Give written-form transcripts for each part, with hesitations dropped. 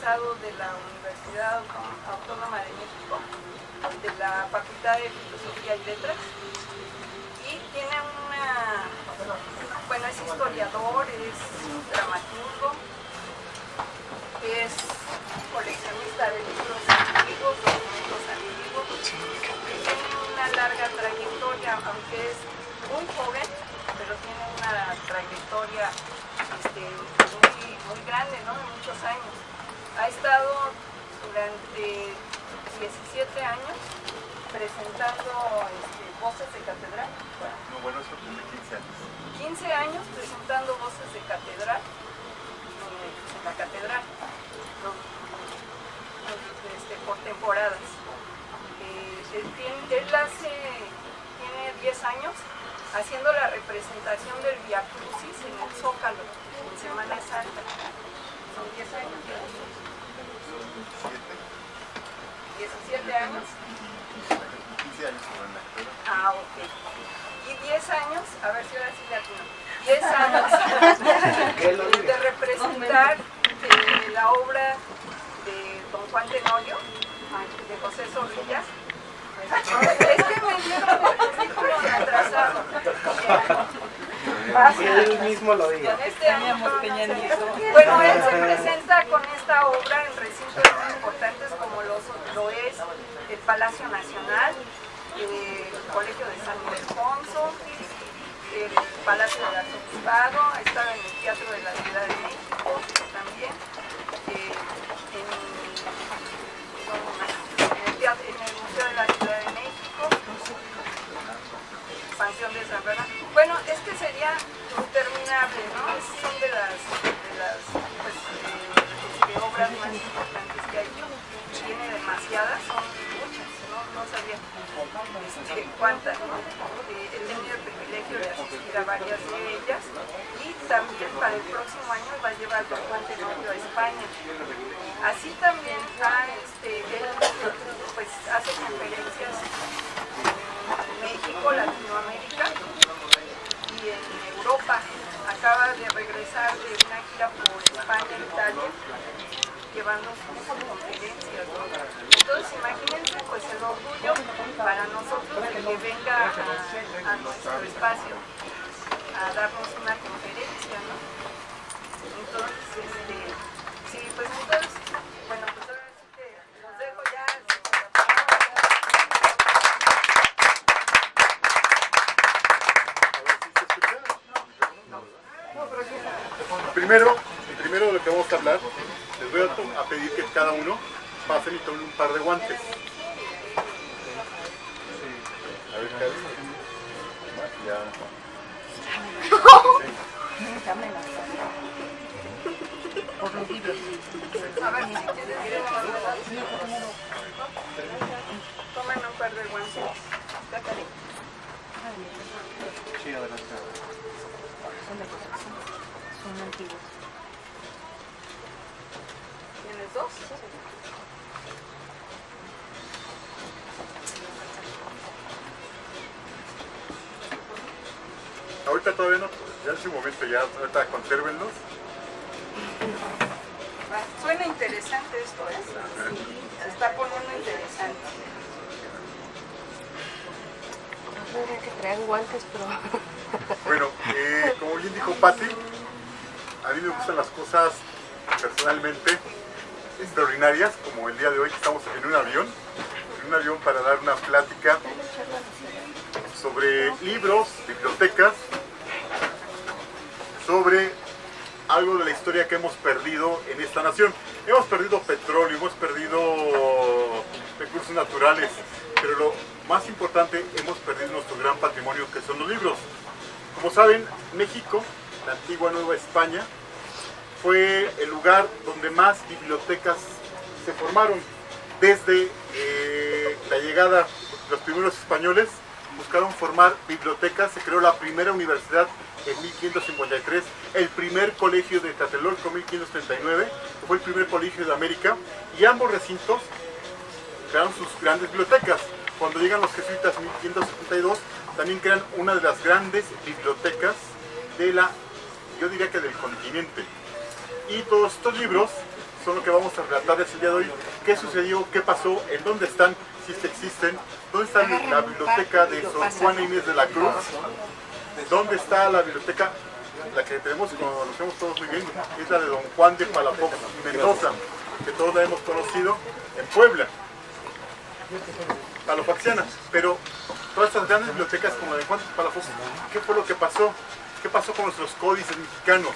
egresado de la Universidad Autónoma de México, de la Facultad de Filosofía y Letras, y tiene bueno, es historiador, es dramaturgo, es coleccionista de libros antiguos, documentos antiguos, tiene una larga trayectoria, aunque es muy joven, pero tiene una trayectoria muy grande, ¿no? De muchos años. Ha estado durante 17 años presentando Voces de Catedral. No, bueno, eso tiene 15 años. 15 años presentando Voces de Catedral en la catedral, por temporadas. Él tiene 10 años haciendo la representación del Vía Crucis en el Zócalo, en Semana Santa. Son 10 años. 17 años. 15 años con la actora. Ah, ok. Y 10 años, a ver si ahora sí le atino. 10 años de representar la obra de Don Juan Tenorio, de José Zorrilla. Es que me dieron el currículum atrasado. Él mismo lo dijo. Este año, bueno, él se presenta con esta obra en recintos muy importantes como lo es el Palacio Nacional, el Colegio de San Ildefonso, el Palacio del Arzobispado, ha estado en el Teatro de la Ciudad de México también, en el Museo de la Ciudad de México, Panteón de San Bernardo. Bueno, es que sería interminable, ¿no? Son de las obras más importantes que hay. Tiene demasiadas, son muchas, no sabía cuántas, ¿no? He tenido el privilegio de asistir a varias de ellas y también para el próximo año va a llevar Don Juan Tenorio a España. Así también él pues hace conferencias en México, Latinoamérica y en Europa. Acaba de regresar de una gira por España e Italia llevando sus conferencias, ¿no? Entonces imagínense pues el orgullo para nosotros de que venga a nuestro espacio a darnos una conferencia, ¿no? Entonces, sí, pues entonces, bueno, pues ahora sí que los dejo ya. Primero de lo que vamos a hablar, les voy a pedir que cada uno pasen y tomen un par de guantes. A ver, Cari. Ya. Por los libros. A ver, si quieres, tomen un par de guantes. Sí, adelante. Son antiguos. ¿Tienes dos? Ahorita todavía no, ya en su momento, ya ahorita consérvenlos. Suena interesante esto, ¿eh? Sí, se está poniendo interesante. No tendría que traer guantes, pero... Bueno, como bien dijo Patti, a mí me gustan las cosas personalmente extraordinarias, como el día de hoy que estamos en un avión para dar una plática sobre libros, bibliotecas, sobre algo de la historia que hemos perdido en esta nación. Hemos perdido petróleo, hemos perdido recursos naturales, pero lo más importante, hemos perdido nuestro gran patrimonio que son los libros. Como saben, México, la antigua Nueva España, fue el lugar donde más bibliotecas se formaron. Desde la llegada de los primeros españoles, buscaron formar bibliotecas, se creó la primera universidad en 1553, el primer colegio de Tlatelolco en 1539, que fue el primer colegio de América, y ambos recintos crearon sus grandes bibliotecas. Cuando llegan los jesuitas en 1572, también crean una de las grandes bibliotecas de yo diría que del continente. Y todos estos libros son lo que vamos a relatar el día de hoy. ¿Qué sucedió? ¿Qué pasó? ¿En dónde están? Si es que existen. ¿Dónde está la biblioteca de Sor Juana Inés de la Cruz? ¿Dónde está la biblioteca? La que tenemos, conocemos todos muy bien, es la de Don Juan de Palafox y Mendoza, que todos la hemos conocido en Puebla, palafoxiana. Pero todas estas grandes bibliotecas como la de Juan de Palafox, ¿qué fue lo que pasó? ¿Qué pasó con nuestros códices mexicanos?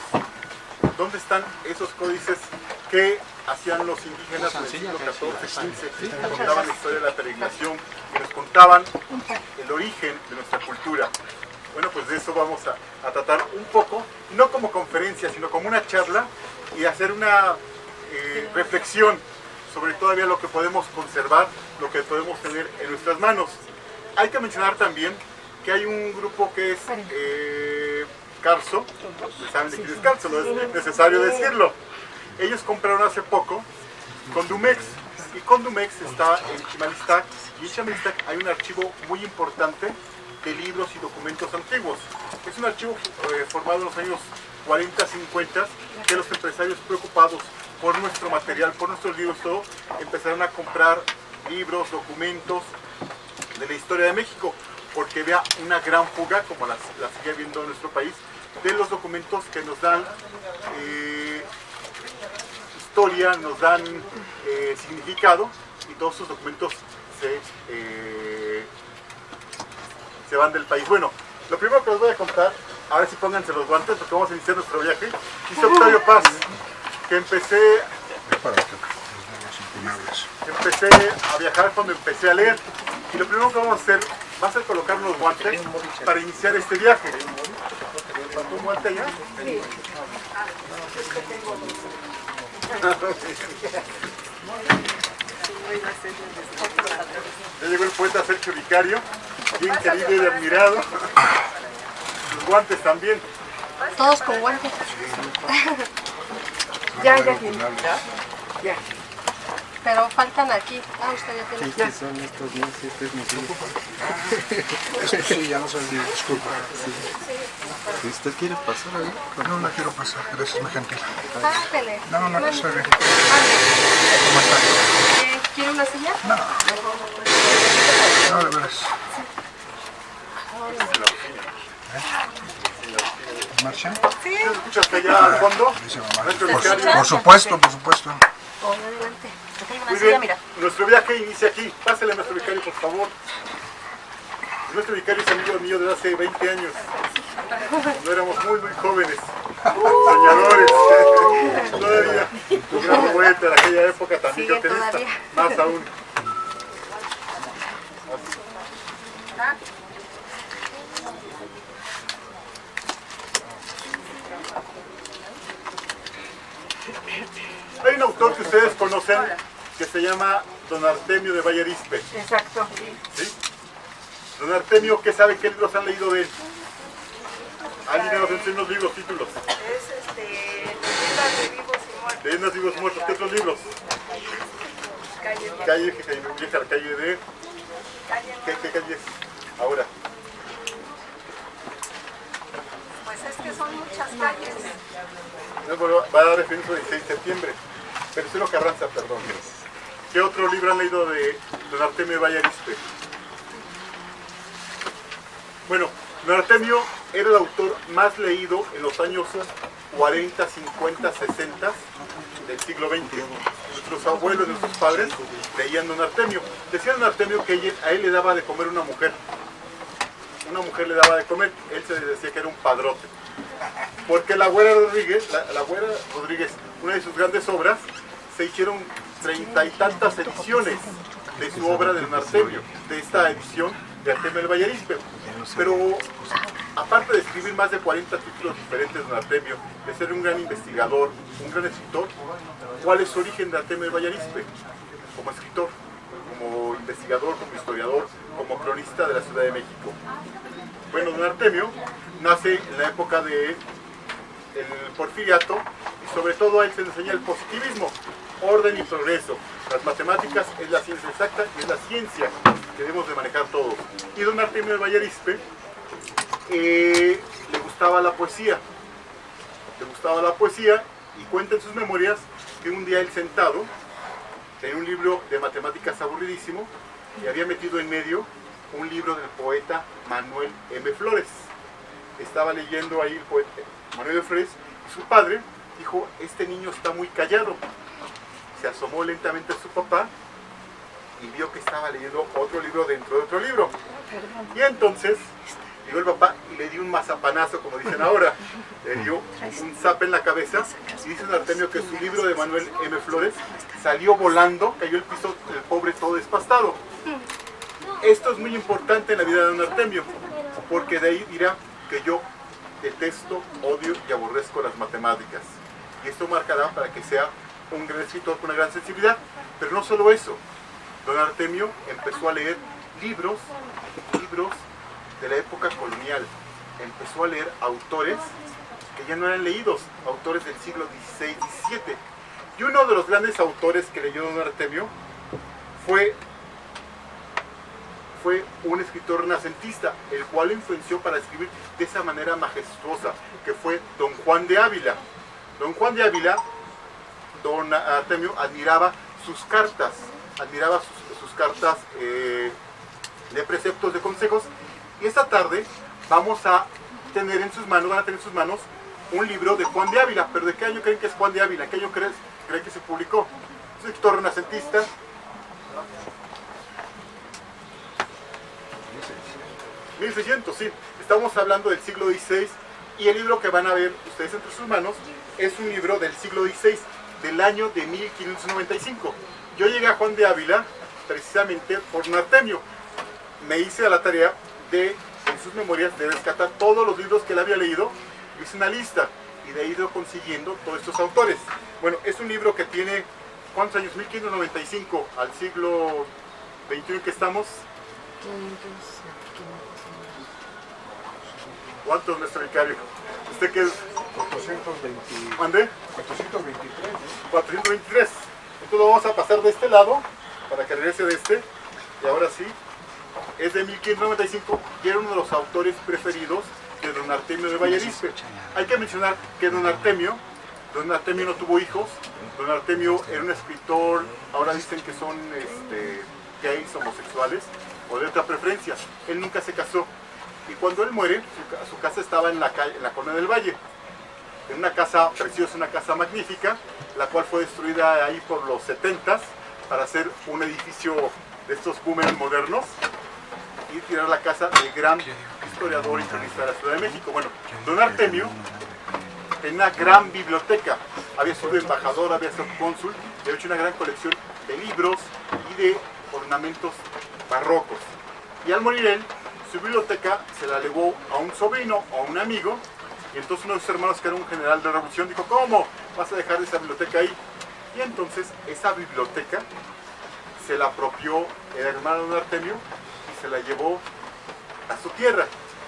¿Dónde están esos códices que hacían los indígenas en el siglo XIV, XV, que contaban la historia de la peregrinación, que nos contaban el origen de nuestra cultura? Bueno, pues de eso vamos a tratar un poco, no como conferencia, sino como una charla y hacer una reflexión sobre todavía lo que podemos conservar, lo que podemos tener en nuestras manos. Hay que mencionar también que hay un grupo que es Carso, ¿saben de quién es Carso? No es necesario decirlo. Ellos compraron hace poco Condumex, y Condumex está en Chimalistac, y en Chimalistac hay un archivo muy importante de libros y documentos antiguos. Es un archivo formado en los años 40, 50, que los empresarios preocupados por nuestro material, por nuestros libros, todo, empezaron a comprar libros, documentos de la historia de México, porque había una gran fuga, como la sigue habiendo en nuestro país, de los documentos que nos dan historia, nos dan significado, y todos esos documentos se van del país. Bueno, lo primero que les voy a contar, ahora sí pónganse los guantes porque vamos a iniciar nuestro viaje. Dice Octavio Paz que empecé a viajar cuando empecé a leer, y lo primero que vamos a hacer va a ser colocar los guantes para iniciar este viaje. ¿Faltó un guante allá? Sí. Ya llegó el poeta Sergio Vicario, bien querido y admirado. Los guantes también. Todos con guantes. Ya. Pero faltan aquí. Ah, usted ya tiene. ¿Qué son estos? No sé, este es mi hijo. Esto sí, ya no soy. Disculpa. Si usted quiere pasar ahí. No quiero pasar, gracias, mi gentil. Pásele. No, estoy bien. Vale. ¿Cómo está? ¿Quiere una silla? No, de veras. ¿Marcha? ¿Sí? ¿Escuchas allá al fondo? Por supuesto. Hola, adelante. Muy bien, nuestro viaje inicia aquí. Pásale a nuestro vicario, por favor. Nuestro vicario es amigo mío desde hace 20 años. No éramos muy jóvenes, soñadores. Todavía un gran poeta de aquella época, también cartelista, más aún. Hay un autor que ustedes conocen que se llama Don Artemio de Valle Arizpe. Exacto. ¿Sí? Don Artemio, ¿qué sabe? ¿Qué libros han leído de él? ¿Alguien nos enseña los libros, títulos? Es Leyendas de Vivos y Muertos. Leyendas de Vivos y Muertos. ¿Qué otros libros? Calle vieja, la calle de... ¿Qué calle es? Ahora. Pues es que son muchas calles. Va a dar referencia al 16 de septiembre. Tercero Carranza, perdón. ¿Qué otro libro han leído de Don Artemio de Valle Arizpe? Bueno, Don Artemio era el autor más leído en los años 40, 50, 60 del siglo XX. Nuestros abuelos, nuestros padres leían Don Artemio. Decía Don Artemio que a él le daba de comer una mujer. Una mujer le daba de comer, él se decía que era un padrote. Porque la Güera Rodríguez, una de sus grandes obras, se hicieron 30 y tantas ediciones de su obra de Don Artemio, de esta edición de Artemio del Valle Arizpe. Pero aparte de escribir más de 40 títulos diferentes de Don Artemio, de ser un gran investigador, un gran escritor, ¿cuál es su origen de Artemio del Valle Arizpe? Como escritor, como investigador, como historiador, como cronista de la Ciudad de México. Bueno, Don Artemio nace en la época del Porfiriato, y sobre todo a él se le enseña el positivismo, orden y progreso. Las matemáticas es la ciencia exacta y es la ciencia que debemos de manejar todos. Y Don Artemio del Valle Arizpe le gustaba la poesía. Y cuenta en sus memorias que un día él sentado tenía un libro de matemáticas aburridísimo y había metido en medio un libro del poeta Manuel M. Flores. Estaba leyendo ahí el poeta Manuel M. Flores y su padre dijo, este niño está muy callado. Se asomó lentamente a su papá y vio que estaba leyendo otro libro dentro de otro libro. Y entonces llegó el papá y le dio un mazapanazo, como dicen ahora. Le dio un zap en la cabeza y dice don Artemio que su libro de Manuel M. Flores salió volando, cayó al piso, el pobre todo despastado. Esto es muy importante en la vida de don Artemio, porque de ahí dirá que yo detesto, odio y aborrezco las matemáticas. Y esto marcará para que sea un gran escritor con una gran sensibilidad. Pero no solo eso, don Artemio empezó a leer libros de la época colonial. Empezó a leer autores que ya no eran leídos, autores del siglo XVI, XVII. Y uno de los grandes autores que leyó don Artemio fue un escritor renacentista, el cual influenció para escribir de esa manera majestuosa, que fue don Juan de Ávila. Don Juan de Ávila, don Artemio admiraba sus cartas, sus cartas de preceptos, de consejos. Y esta tarde vamos a tener en sus manos un libro de Juan de Ávila. ¿Pero de qué año creen que es Juan de Ávila? ¿Qué año creen que se publicó? Es un escritor renacentista. 1600, sí. Estamos hablando del siglo XVI y el libro que van a ver ustedes entre sus manos es un libro del siglo XVI, del año de 1595. Yo llegué a Juan de Ávila precisamente por don Artemio. Me hice a la tarea de, en sus memorias, de rescatar todos los libros que él había leído. Hice una lista y de ahí he ido consiguiendo todos estos autores. Bueno, es un libro que tiene, ¿cuántos años? 1595 al siglo XXI que estamos. ¿Cuántos, nuestro vicario? ¿Usted qué es? 420. ¿Mande? 423, ¿no? 423. Entonces lo vamos a pasar de este lado para que regrese de este. Y ahora sí, es de 1595 y era uno de los autores preferidos de don Artemio de Vallarispe. Hay que mencionar que don Artemio no tuvo hijos. Don Artemio era un escritor, ahora dicen que son gays, homosexuales o de otra preferencia. Él nunca se casó. Y cuando él muere, su casa estaba en la Colonia del Valle, en una casa preciosa, una casa magnífica, la cual fue destruida ahí por los 70s para hacer un edificio de estos boomers modernos y tirar la casa del gran historiador y cronista de la Ciudad de México. Bueno, don Artemio tenía una gran biblioteca, había sido embajador, había sido cónsul, y había hecho una gran colección de libros y de ornamentos barrocos. Y al morir él, su biblioteca se la legó a un sobrino o a un amigo, y entonces uno de sus hermanos, que era un general de revolución, dijo, ¿cómo vas a dejar esa biblioteca ahí? Y entonces esa biblioteca se la apropió el hermano de don Artemio y se la llevó a su tierra.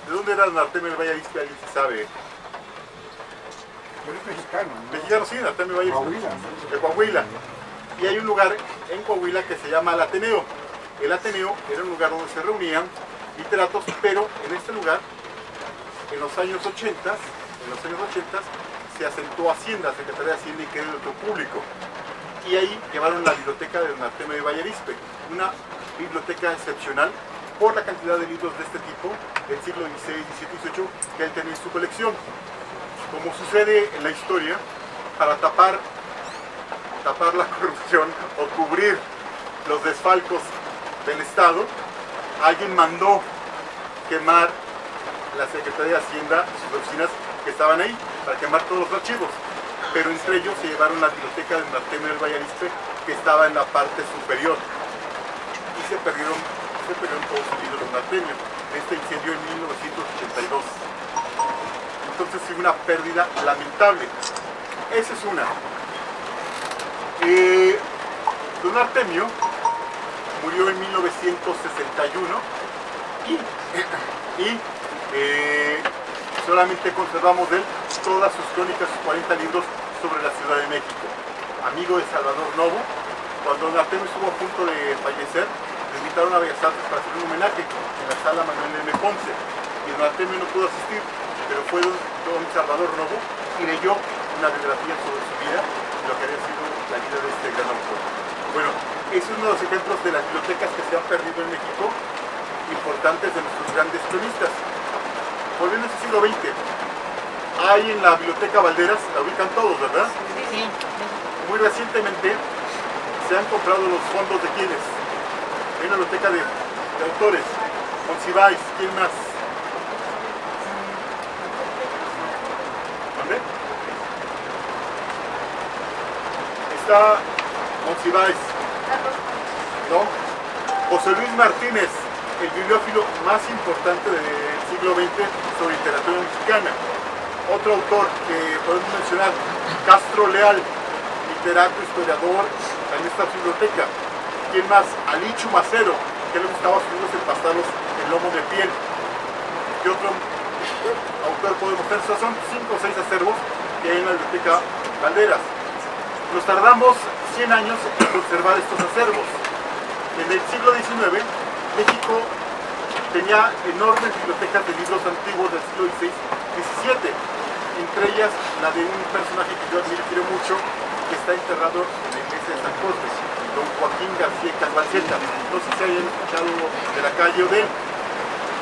¿De dónde era don Artemio de Vallarispe? ¿Alguien se sabe? Pero es mexicano, ¿no? Mexicano, sí, Artemio de Vallarispe. Coahuila, ¿no? De Coahuila. Y hay un lugar en Coahuila que se llama el Ateneo. El Ateneo era un lugar donde se reunían literatos, pero en este lugar, en los años 80, se asentó Hacienda, Secretaría de Hacienda y Crédito Público. Y ahí llevaron la biblioteca de don Artemio de Vallarispe, una biblioteca excepcional por la cantidad de libros de este tipo del siglo XVI, XVII, XVIII que él tenía en su colección. Como sucede en la historia, para tapar la corrupción o cubrir los desfalcos del Estado, alguien mandó quemar la Secretaría de Hacienda, sus oficinas que estaban ahí, para quemar todos los archivos. Pero entre ellos se llevaron la biblioteca de don Artemio del Vallarispe, que estaba en la parte superior. Y se perdieron todos los libros de don Artemio. Este incendio en 1982. Entonces sí, una pérdida lamentable. Esa es una. Don Artemio murió en 1961 y solamente conservamos de él todas sus crónicas, sus 40 libros sobre la Ciudad de México. Amigo de Salvador Novo, cuando don Artemio estuvo a punto de fallecer, le invitaron a Bellas Artes para hacer un homenaje en la sala Manuel M. Ponce. Y don Artemio no pudo asistir, pero fue don Salvador Novo y leyó una biografía sobre su vida, y lo que había sido la vida de este gran autor. Bueno, es uno de los ejemplos de las bibliotecas que se han perdido en México, importantes de nuestros grandes cronistas. Volviendo a ese siglo XX, hay en la Biblioteca Valderas, la ubican todos, ¿verdad? Sí. Muy recientemente se han comprado los fondos de quienes. Hay una biblioteca de autores, Monsiváis, ¿quién más? ¿Dónde? Está Monsiváis, ¿no? José Luis Martínez, el bibliófilo más importante del siglo XX sobre literatura mexicana. Otro autor que podemos mencionar, Castro Leal, literato, historiador, en esta biblioteca. ¿Quién más? Ali Chumacero, que le gustaba a sus libros empastarlos en lomo de piel. ¿Qué otro autor podemos ver? Son 5 o 6 acervos que hay en la Biblioteca Valderas. Nos tardamos 100 años en conservar estos acervos. En el siglo XIX, México tenía enormes bibliotecas de libros antiguos del siglo XVI, XVII, entre ellas la de un personaje que yo admiro mucho, que está enterrado en la iglesia de San Cosme, don Joaquín García Calvalceta. No sé si hayan escuchado de la calle o de él.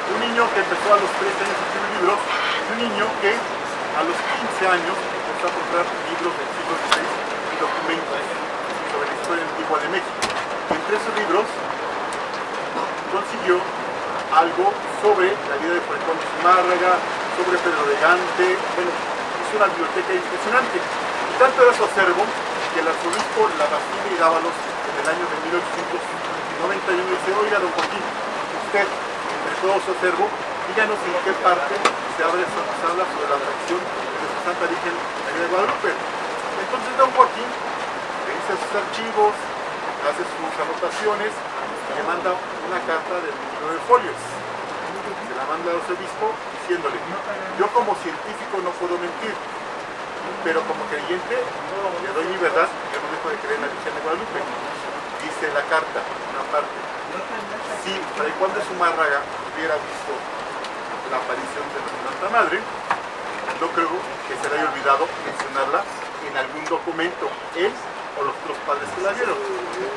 Un niño que empezó a los 13 años a escribir libros, y un niño que a los 15 años empezó a comprar libros del siglo XVI y documentos sobre la historia antigua de México. Y entre esos libros consiguió algo sobre la vida de Fray Juan de Zumárraga, sobre Pedro de Gante. Bueno, es una biblioteca impresionante. Y tanto era su acervo que el arzobispo Labastide y Dávalos en el año de 1891 dice: oiga, don Joaquín, usted, entre todo su acervo, díganos en qué parte se habla sobre la atracción de su Santa Virgen María de Guadalupe. Entonces don Joaquín revisa sus archivos, hace sus anotaciones y le manda una carta de 29 folios. Se la manda al arzobispo diciéndole: yo como científico no puedo mentir, pero como creyente le doy mi verdad, yo no dejo de creer en la Virgen de Guadalupe. Dice la carta, una parte: si Fray Juan de Zumárraga hubiera visto la aparición de la Santa Madre, no creo que se le haya olvidado mencionarla en algún documento, él o los otros padres que la vieron.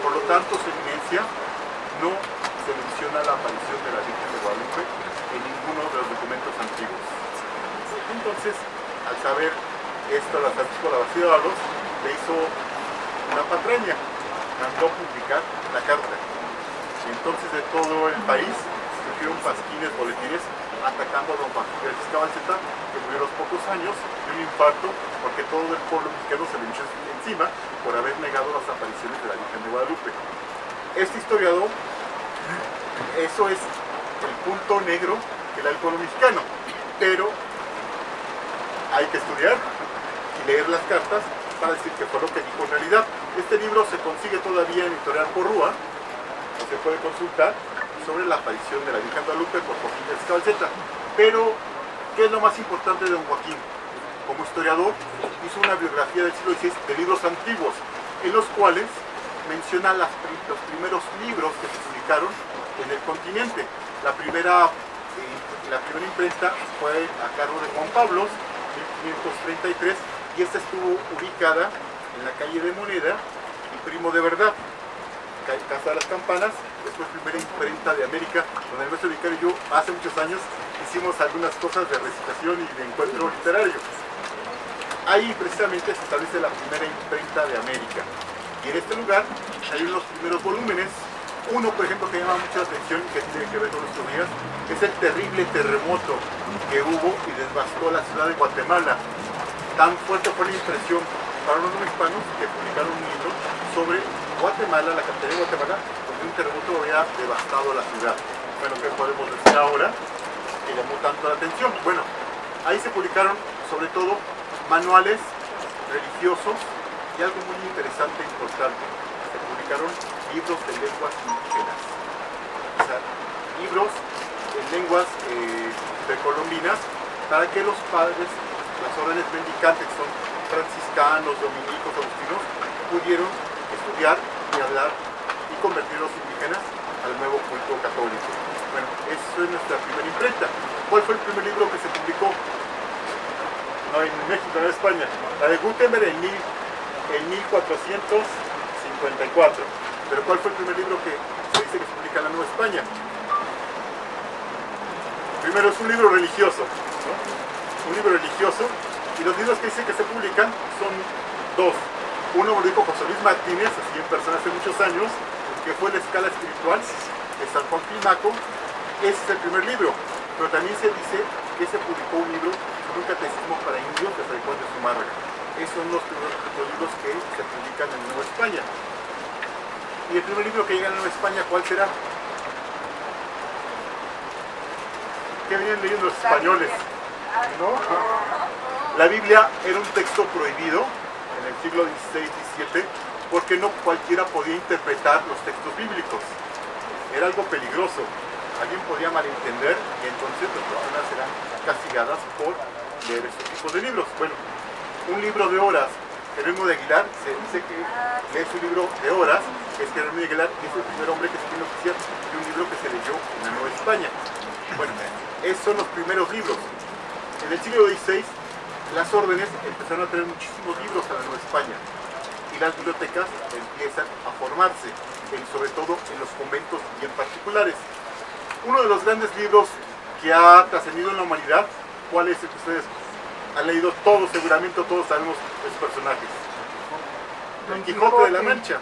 Por lo tanto, su eminencia, no se menciona la aparición de la Virgen de Guadalupe en ninguno de los documentos antiguos. Entonces, al saber esto, la Francisco Labastide Dávalos le hizo una patraña, mandó publicar la carta. Y entonces de todo el país surgieron pasquines, boletines atacando a don Joaquín García Calvalceta, que murió a los pocos años de un infarto porque todo el pueblo mexicano se le echó encima por haber negado las apariciones de la Virgen de Guadalupe. Este historiador, eso es el punto negro que le da el pueblo mexicano, pero hay que estudiar y leer las cartas para decir que fue lo que dijo en realidad. Este libro se consigue todavía en Editorial Porrúa, se puede consultar sobre la aparición de la Virgen de Guadalupe por Joaquín García Calvalceta. Pero, ¿qué es lo más importante de don Joaquín? Como historiador, hizo una biografía del siglo XVI de libros antiguos, en los cuales menciona los primeros libros que se publicaron en el continente. La primera imprenta fue a cargo de Juan Pablo, 1533, y esta estuvo ubicada en la calle de Moneda y Primo de Verdad, Casa de las Campanas. Después primera imprenta de América, donde el maestro Vicario y yo hace muchos años hicimos algunas cosas de recitación y de encuentro literario. Ahí precisamente se establece la primera imprenta de América, y en este lugar hay unos primeros volúmenes. Uno, por ejemplo, que llama mucha atención, que tiene que ver con nuestros días, es el terrible terremoto que hubo y devastó la ciudad de Guatemala. Tan fuerte fue la impresión para los no hispanos que publicaron un libro sobre Guatemala, la capital de Guatemala, donde un terremoto había devastado la ciudad. Bueno, ¿qué podemos decir ahora que llamó tanto la atención? Bueno, ahí se publicaron sobre todo manuales religiosos y algo muy interesante e importante. Se publicaron libros de lenguas indígenas, o sea, libros en lenguas precolombinas, para que los padres, las órdenes mendicantes, que son franciscanos, dominicos, agustinos, pudieron estudiar y hablar y convertir a los indígenas al nuevo culto católico. Bueno, eso es nuestra primera imprenta. ¿Cuál fue el primer libro que se publicó? No en México, no en España. La de Gutenberg en 1533. en 1454. Pero ¿cuál fue el primer libro que se dice que se publica en la Nueva España? Primero es un libro religioso, ¿no? Un libro religioso, y los libros que dice que se publican son dos. Uno lo dijo José Luis Martínez, así en persona hace muchos años, que fue La escala espiritual de San Juan Climaco. Ese es el primer libro, pero también se dice que se publicó un libro sobre un catecismo para indios de Fray Juan de Zumárraga. Esos son los primeros libros que se publican en Nueva España. Y el primer libro que llega a Nueva España, ¿cuál será? ¿Qué venían leyendo los españoles? ¿No? La Biblia era un texto prohibido en el siglo XVI y XVII porque no cualquiera podía interpretar los textos bíblicos. Era algo peligroso. Alguien podía malentender y entonces las personas eran castigadas por leer estos tipos de libros. Bueno, un libro de horas, Jerónimo de Aguilar, se dice que lee su libro de horas, que es Jerónimo de Aguilar, y es el primer hombre que escribe oficial de un libro que se leyó en la Nueva España. Bueno, esos son los primeros libros. En el siglo XVI, las órdenes empezaron a tener muchísimos libros a la Nueva España y las bibliotecas empiezan a formarse, sobre todo en los conventos bien particulares. Uno de los grandes libros que ha trascendido en la humanidad, ¿cuál es el que ustedes han leído todos, seguramente todos sabemos los personajes? El Quijote de la Mancha.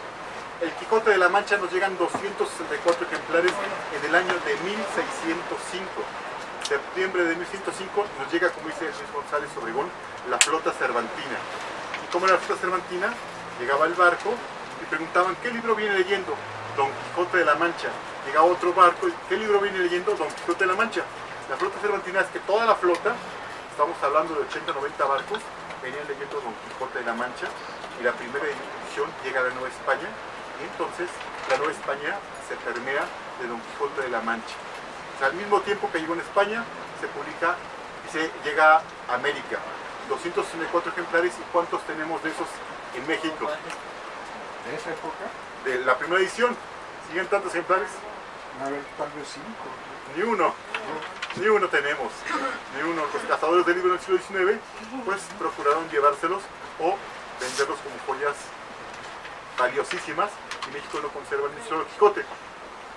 El Quijote de la Mancha nos llegan 264 ejemplares en el año de 1605. Septiembre de 1105 nos llega, como dice Luis González Obregón, la flota cervantina. ¿Y cómo era la flota cervantina? Llegaba el barco y preguntaban, ¿qué libro viene leyendo? Don Quijote de la Mancha. Llegaba otro barco y ¿qué libro viene leyendo? Don Quijote de la Mancha. La flota cervantina es que toda la flota, estamos hablando de 80 90 barcos, venían leyendo Don Quijote de la Mancha, y la primera edición llega a la Nueva España, y entonces la Nueva España se permea de Don Quijote de la Mancha. O sea, al mismo tiempo que llegó en España, se publica y se llega a América. 264 ejemplares, ¿y cuántos tenemos de esos en México? ¿De esa época? De la primera edición, ¿siguen tantos ejemplares? A ver, tal vez 5. Ni uno. Ni uno tenemos. Ni uno. Los cazadores del libro en el siglo XIX, pues procuraron llevárselos o venderlos como joyas valiosísimas, y México no conserva ni solo el Quijote.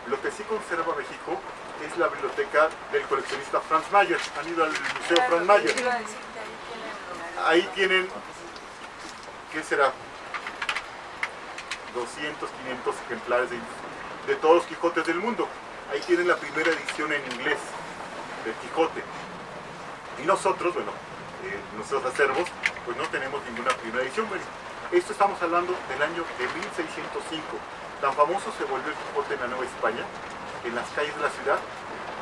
Lo que sí conserva México es la biblioteca del coleccionista Franz Mayer. Han ido al Museo Franz Mayer. Ahí tienen, ¿qué será? 200, 500 ejemplares de todos los Quijotes del mundo. Ahí tienen la primera edición en inglés del Quijote. Y nosotros, bueno, nuestros acervos, pues no tenemos ninguna primera edición. Bueno, esto estamos hablando del año de 1605. Tan famoso se volvió el Quijote en la Nueva España, que en las calles de la ciudad,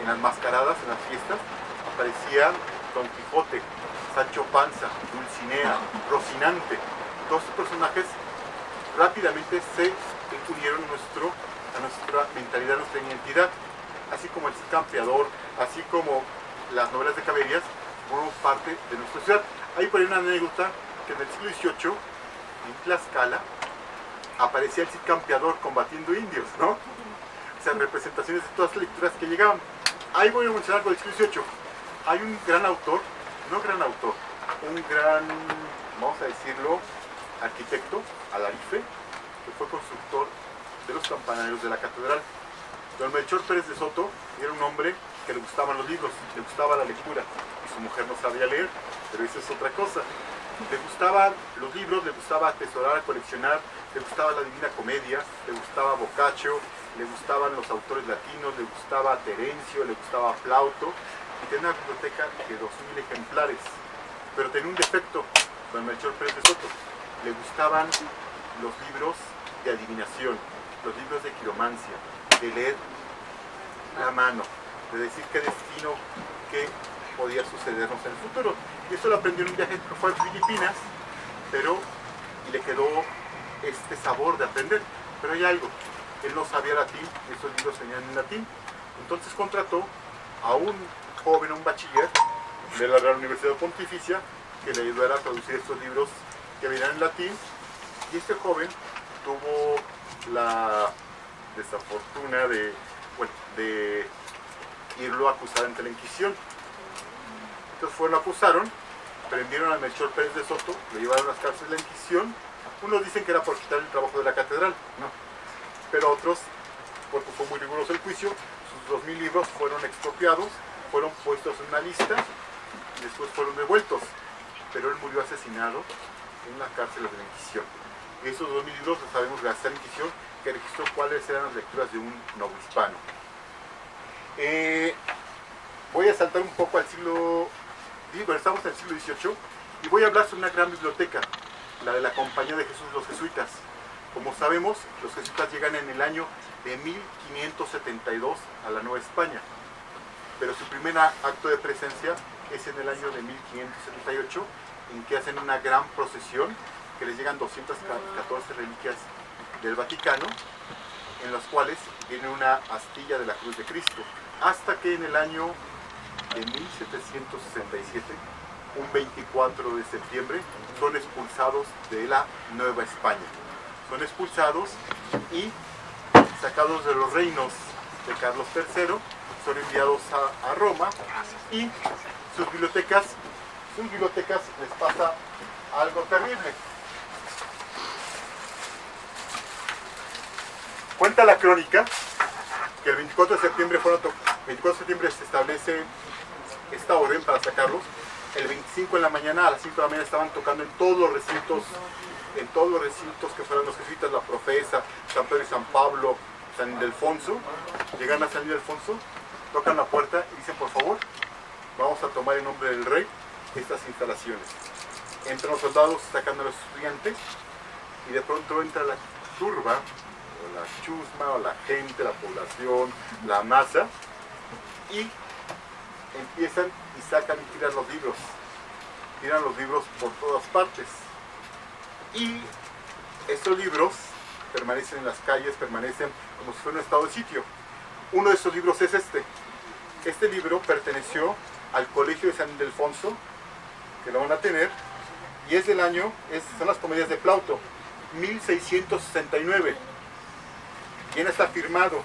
en las mascaradas, en las fiestas, aparecían Don Quijote, Sancho Panza, Dulcinea, Rocinante. Todos estos personajes rápidamente se incluyeron a nuestra mentalidad, a nuestra identidad, así como el Cid Campeador, así como las novelas de caballerías, forman parte de nuestra ciudad. Hay por ahí una anécdota que en el siglo XVIII, en Tlaxcala, aparecía el Cid Campeador combatiendo indios, ¿no? O sea, representaciones de todas las lecturas que llegaban. Ahí voy a mencionar algo del siglo XVIII. Hay un gran autor, no gran autor, un gran, vamos a decirlo, arquitecto, Alarife, que fue constructor de los campanarios de la catedral. Don Melchor Pérez de Soto era un hombre que le gustaban los libros, le gustaba la lectura, y su mujer no sabía leer, pero eso es otra cosa. Le gustaban los libros, le gustaba atesorar, coleccionar, le gustaba la Divina Comedia, le gustaba Boccaccio, le gustaban los autores latinos, le gustaba Terencio, le gustaba Plauto, y tenía una biblioteca de 2000 ejemplares. Pero tenía un defecto, don Melchor Pérez de Soto: le gustaban los libros de adivinación, los libros de quiromancia, de leer la mano, de decir qué destino, qué podía sucedernos en el futuro. Y eso lo aprendió en un viaje que fue a Filipinas, y le quedó este sabor de aprender. Pero hay algo, él no sabía latín, esos libros venían en latín. Entonces contrató a un joven, un bachiller de la Real Universidad Pontificia, que le ayudara a traducir estos libros que venían en latín, y este joven tuvo la desafortuna de irlo a acusar ante la Inquisición. Entonces lo acusaron prendieron a Melchor Pérez de Soto, lo llevaron a las cárceles de la Inquisición. Unos dicen que era por quitar el trabajo de la catedral, no. Pero otros, porque fue muy riguroso el juicio, sus 2000 libros fueron expropiados, fueron puestos en una lista y después fueron devueltos. Pero él murió asesinado en la cárcel de la Inquisición. Y esos 2000 libros los sabemos gracias a la Inquisición, que registró cuáles eran las lecturas de un novohispano. Voy a saltar un poco al siglo... Bueno, estamos en el siglo XVIII y voy a hablar sobre una gran biblioteca, la de la Compañía de Jesús, los jesuitas. Como sabemos, los jesuitas llegan en el año de 1572 a la Nueva España, pero su primer acto de presencia es en el año de 1578, en que hacen una gran procesión, que les llegan 214 reliquias del Vaticano, en las cuales viene una astilla de la Cruz de Cristo, hasta que en el año de 1767, un 24 de septiembre, son expulsados de la Nueva España. Son expulsados y sacados de los reinos de Carlos III, son enviados a Roma, y sus bibliotecas les pasa algo terrible. Cuenta la crónica que el 24 de septiembre, 24 de septiembre se establece esta orden para sacarlos. El 25 en la mañana, a las 5 de la mañana, estaban tocando en todos los recintos que fueron los jesuitas, la Profesa, San Pedro y San Pablo, San Ildefonso. Llegan a San Ildefonso, tocan la puerta y dicen: por favor, vamos a tomar en nombre del rey estas instalaciones. Entran los soldados, sacan a los estudiantes, y de pronto entra la turba, o la chusma, o la gente, la población, la masa, y empiezan y sacan y tiran los libros por todas partes, y estos libros permanecen en las calles, permanecen como si fuera un estado de sitio. Uno de esos libros es este libro perteneció al Colegio de San Ildefonso, que lo van a tener, y es del año, son las comedias de Plauto, 1669. ¿Quién está firmado?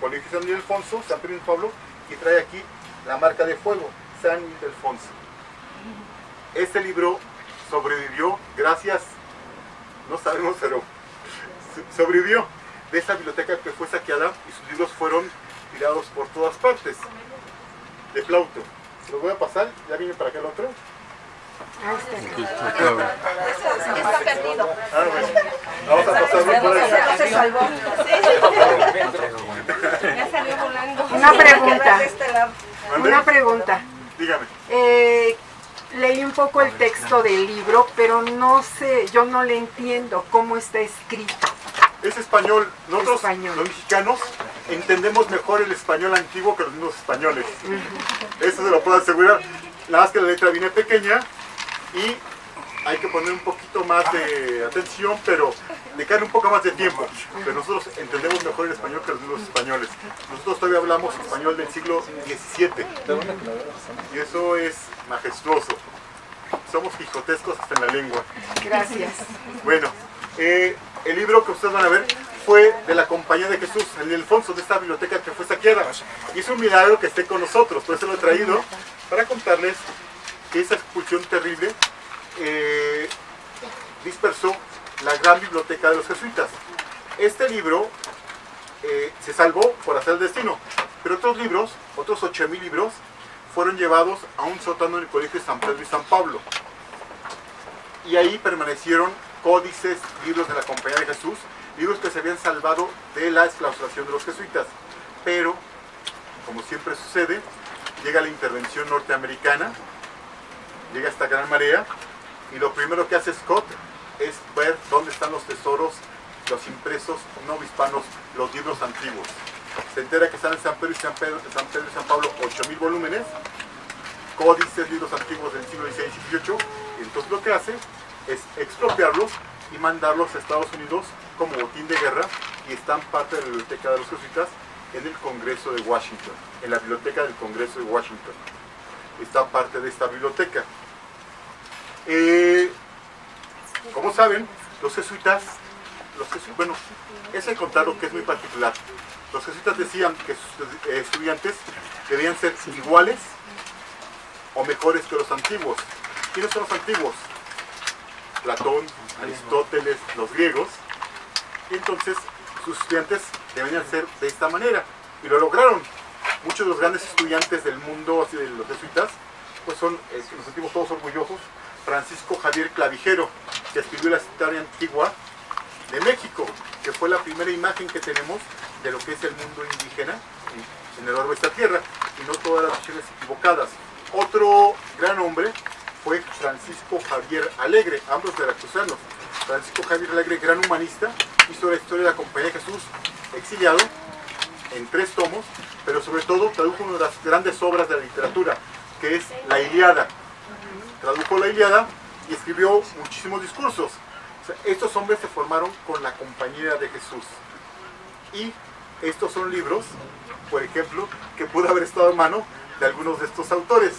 Colegio San Ildefonso, San Pedro y Pablo, y trae aquí la marca de fuego, San Ildefonso. Este libro sobrevivió gracias, no sabemos, pero sobrevivió de esa biblioteca que fue saqueada, y sus libros fueron tirados por todas partes. De Plauto. Se los voy a pasar, ya viene para acá el otro. Está perdido. Bueno. Vamos a pasarlo por ahí. No se salvó. Ya salió volando. Una pregunta. Dígame. Leí un poco el texto del libro, pero no sé, yo no le entiendo cómo está escrito. Es español. Nosotros, Español. los mexicanos, entendemos mejor el español antiguo que los mismos españoles. Eso se lo puedo asegurar. Nada más que la letra viene pequeña y hay que poner un poquito más de atención, pero le cae un poco más de tiempo. Pero nosotros entendemos mejor el español que los mismos españoles. Nosotros todavía hablamos español del siglo XVII. Y eso es majestuoso. Somos quijotescos hasta en la lengua. Gracias. Bueno, el libro que ustedes van a ver fue de la Compañía de Jesús, San Ildefonso, de esta biblioteca que fue saqueada. Y es un milagro que esté con nosotros, por eso lo he traído, para contarles que esa expulsión terrible dispersó la gran biblioteca de los jesuitas. Este libro se salvó por hacer el destino, pero otros libros, otros 8000 libros, fueron llevados a un sótano en el Colegio de San Pedro y San Pablo. Y ahí permanecieron códices, libros de la Compañía de Jesús, libros que se habían salvado de la exclaustración de los jesuitas. Pero, como siempre sucede, llega la intervención norteamericana, llega esta gran marea, y lo primero que hace Scott es ver dónde están los tesoros, los impresos no hispanos, los libros antiguos. Se entera que están en San Pedro y San Pablo 8000 volúmenes, códices, libros antiguos del siglo XVI y XVIII, y entonces lo que hace es expropiarlos y mandarlos a Estados Unidos como botín de guerra, y están parte de la biblioteca de los jesuitas en el Congreso de Washington, en la biblioteca del Congreso de Washington. Está parte de esta biblioteca. Como saben, los jesuitas, bueno, es el contar lo que es muy particular. Los jesuitas decían que sus estudiantes debían ser iguales o mejores que los antiguos. ¿Quiénes son los antiguos? Platón, Aristóteles, los griegos. Y entonces sus estudiantes deberían ser de esta manera. Y lo lograron. Muchos de los grandes estudiantes del mundo, así de los jesuitas, pues son, nos sentimos todos orgullosos. Francisco Javier Clavijero, que escribió la historia antigua de México, que fue la primera imagen que tenemos de lo que es el mundo indígena en el orbe de esta tierra, y no todas las visiones equivocadas. Otro gran hombre fue Francisco Javier Alegre, ambos veracruzanos. Francisco Javier Alegre, gran humanista, hizo la historia de la Compañía de Jesús, exiliado, en 3 tomos, pero sobre todo tradujo una de las grandes obras de la literatura, que es la Ilíada. Tradujo la Ilíada y escribió muchísimos discursos. O sea, estos hombres se formaron con la Compañía de Jesús. Y estos son libros, por ejemplo, que pudo haber estado en mano de algunos de estos autores.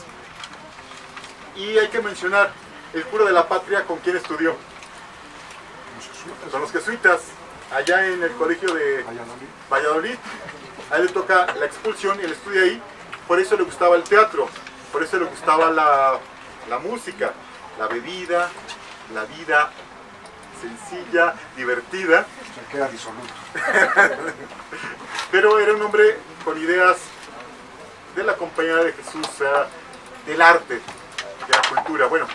Y hay que mencionar el cura de la patria, ¿con quién estudió? Con los jesuitas, allá en el colegio de Valladolid. A él le toca la expulsión y él estudia ahí. Por eso le gustaba el teatro, por eso le gustaba la música, la bebida, la vida sencilla, divertida. Se queda disoluto. Pero era un hombre con ideas de la Compañía de Jesús, o sea, del arte, de la cultura. Bueno,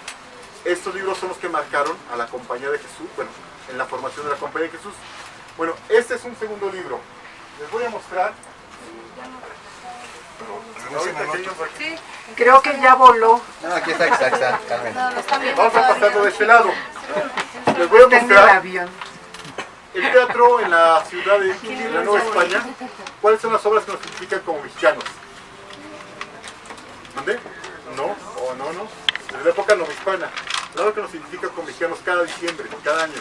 estos libros son los que marcaron a la Compañía de Jesús, bueno, en la formación de la Compañía de Jesús. Bueno, este es un segundo libro. Les voy a mostrar. Ahorita que ellos aquí. Sí. Creo que ya voló. No, aquí está, Carmen. No, no está viendo Vamos a todavía. pasarlo de este lado. Les voy a Está en el mostrar avión. el teatro en la ciudad de la Nueva España. ¿Cuáles son las obras que nos identifican como mexicanos? ¿Dónde? No, no. Desde la época novohispana. La obra que nos identifica como mexicanos cada diciembre, cada año.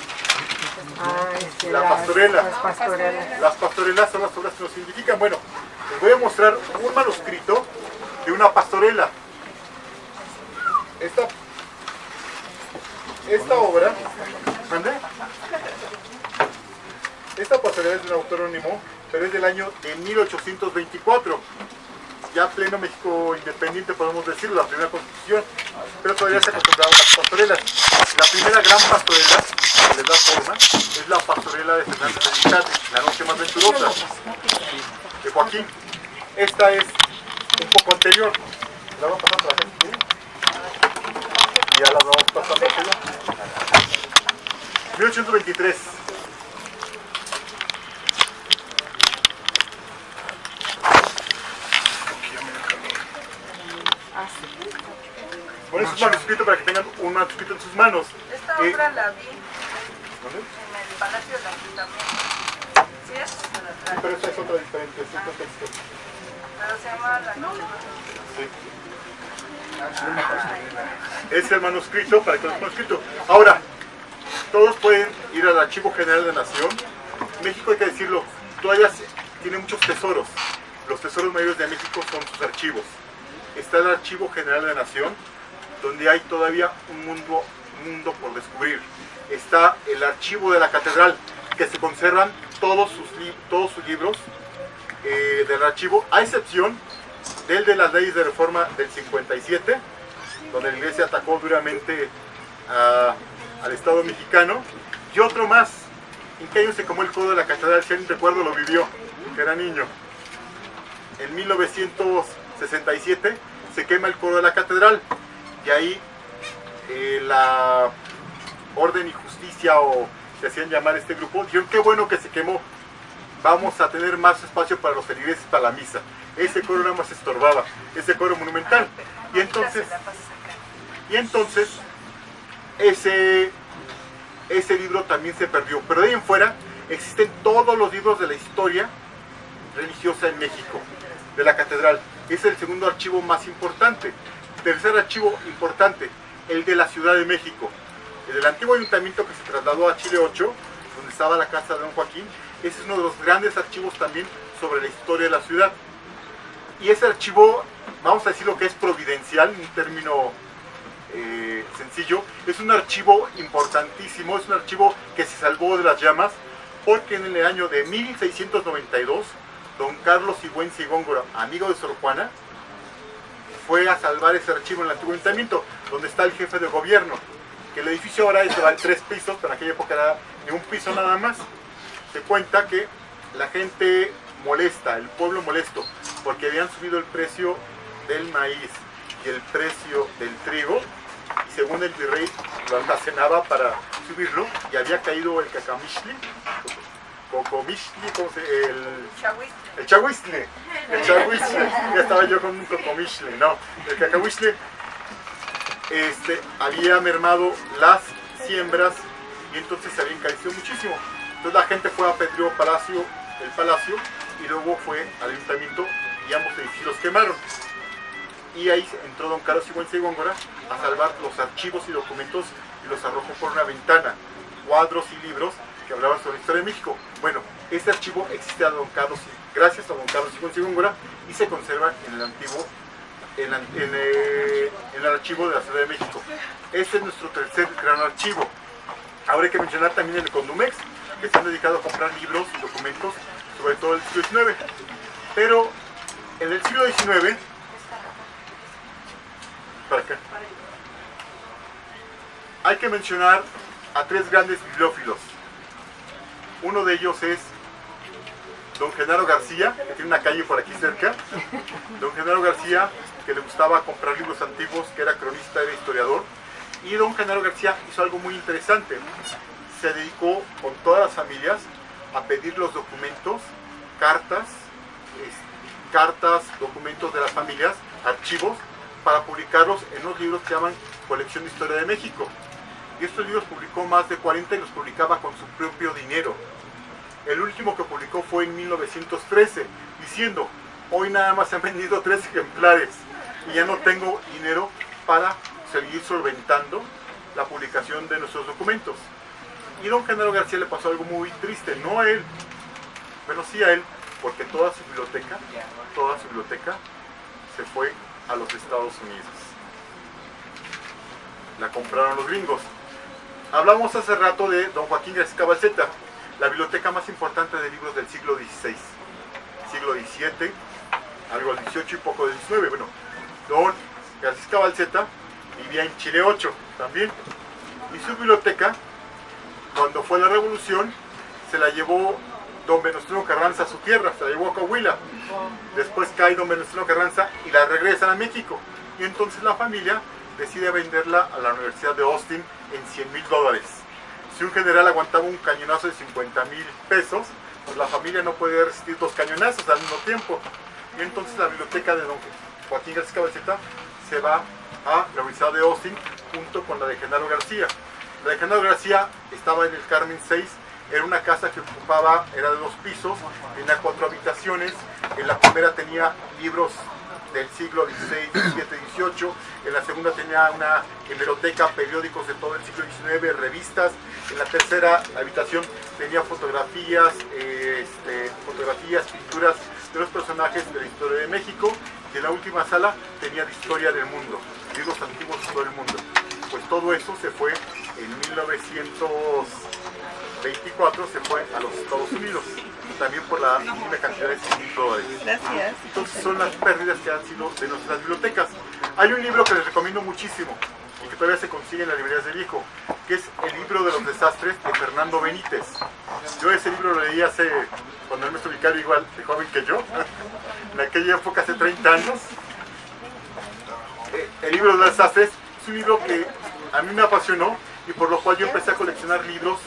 La pastorela. Las pastorelas. Las pastorelas son las obras que nos identifican. Bueno, les voy a mostrar un manuscrito de una pastorela. Esta obra, ¿dónde? Esta pastorela es de un autor anónimo, pero es del año de 1824. Ya pleno México independiente, podemos decirlo, la primera constitución, pero todavía se acostumbraban a las pastorelas. La primera gran pastorela que les da forma es la pastorela de Fernández de Vizcate, La noche más venturosa, de Joaquín. Esta es un poco anterior. La vamos pasando a la gente. Y ya la vamos pasando hacia allá. 1823. Bueno, es un manuscrito para que tengan un manuscrito en sus manos. Esta obra la vi ¿Dónde? en el Palacio del Ayuntamiento. ¿Sí es? Sí, pero esta es otra diferente, es otro texto. Pero se llama La Noche. Sí. Es el manuscrito, para que lo manuscrito. Ahora, todos pueden ir al Archivo General de la Nación. México, hay que decirlo, todavía tiene muchos tesoros. Los tesoros mayores de México son sus archivos. Está el Archivo General de la Nación, donde hay todavía un mundo por descubrir. Está el Archivo de la Catedral, que se conservan todos sus libros del archivo, a excepción del de las leyes de reforma del 57, donde la iglesia atacó duramente al Estado mexicano, y otro más. ¿En qué año se quemó el codo de la catedral? Si alguien recuerdo lo vivió, que era niño. En 1967 se quema el codo de la catedral, y ahí la Orden y Justicia, o se hacían llamar este grupo, dijeron: qué bueno que se quemó, vamos a tener más espacio para los feligreses para la misa. Ese coro nada más estorbaba, ese coro monumental. Y entonces ese libro también se perdió. Pero de ahí en fuera existen todos los libros de la historia religiosa en México, de la catedral. Es el segundo archivo más importante. Tercer archivo importante, el de la Ciudad de México. El del antiguo ayuntamiento que se trasladó a Chile 8, donde estaba la casa de Don Joaquín. Ese es uno de los grandes archivos también sobre la historia de la ciudad. Y ese archivo, vamos a decir lo que es providencial, un término sencillo, es un archivo importantísimo, es un archivo que se salvó de las llamas, porque en el año de 1692, don Carlos Sigüenza y Góngora, amigo de Sor Juana, fue a salvar ese archivo en el antiguo ayuntamiento, donde está el jefe de gobierno. Que el edificio ahora es de 3 pisos, pero en aquella época era de un piso nada más. Se cuenta que la gente molesta, el pueblo molesto, porque habían subido el precio del maíz y el precio del trigo, y según el virrey lo almacenaba para subirlo, y había caído el cacamixtle, cocomixtle, ¿cómo se? El chahuiztle, ya estaba yo con un cocomixtle, no, el cacahuixtle había mermado las siembras y entonces se había encarecido muchísimo. Entonces la gente fue a Pedro Palacio, el palacio, y luego fue al ayuntamiento y ambos edificios los quemaron. Y ahí entró don Carlos Sigüenza y Góngora a salvar los archivos y documentos y los arrojó por una ventana, cuadros y libros que hablaban sobre la historia de México. Bueno, este archivo existe gracias a don Carlos Sigüenza y Góngora y se conserva en el antiguo, en el archivo de la Ciudad de México. Este es nuestro tercer gran archivo. Ahora hay que mencionar también el Condumex, que se han dedicado a comprar libros y documentos, sobre todo del siglo XIX. Pero en el siglo XIX, hay que mencionar a 3 grandes bibliófilos. Uno de ellos es don Genaro García, que tiene una calle por aquí cerca. Don Genaro García, que le gustaba comprar libros antiguos, que era cronista, era historiador. Y don Genaro García hizo algo muy interesante. Se dedicó con todas las familias a pedir los documentos, cartas, documentos de las familias, archivos, para publicarlos en unos libros que llaman Colección de Historia de México. Y estos libros publicó más de 40 y los publicaba con su propio dinero. El último que publicó fue en 1913, diciendo: hoy nada más se han vendido 3 ejemplares y ya no tengo dinero para seguir solventando la publicación de nuestros documentos. Y don Genaro García le pasó algo muy triste, no a él, pero sí a él, porque toda su biblioteca se fue a los Estados Unidos. La compraron los gringos. Hablamos hace rato de don Joaquín García Cabalceta, la biblioteca más importante de libros del siglo XVI, siglo XVII, algo del XVIII y poco del XIX. Bueno, don García Cabalceta vivía en Chile 8 también, y su biblioteca, cuando fue la revolución, se la llevó don Venustiano Carranza a su tierra, se la llevó a Coahuila. Después cae don Venustiano Carranza y la regresan a México, y entonces la familia decide venderla a la Universidad de Austin en $100,000. Si un general aguantaba un cañonazo de 50,000 pesos, pues la familia no puede resistir 2 cañonazos al mismo tiempo. Y entonces la biblioteca de don Joaquín García Cabalceta se va a la Universidad de Austin junto con la de Genaro García. La de Genaro García estaba en el Carmen 6, era una casa que ocupaba, era de 2 pisos, tenía 4 habitaciones. En la primera tenía libros del siglo XVI, XVII, XVIII. En la segunda tenía una hemeroteca, periódicos de todo el siglo XIX, revistas. En la tercera habitación tenía fotografías, pinturas de los personajes de la historia de México. Y en la última sala tenía de historia del mundo, libros antiguos de todo el mundo. Pues todo eso se fue en 1924, se fue a los Estados Unidos, también por la mínima cantidad de $100,000. Gracias. Entonces son las pérdidas que han sido de nuestras bibliotecas. Hay un libro que les recomiendo muchísimo y que todavía se consigue en las librerías del Hijo, que es el libro de los desastres de Fernando Benítez. Yo ese libro lo leí cuando el maestro vicario igual de joven que yo, en aquella época hace 30 años. El libro de los desastres es un libro que a mí me apasionó y por lo cual yo empecé a coleccionar libros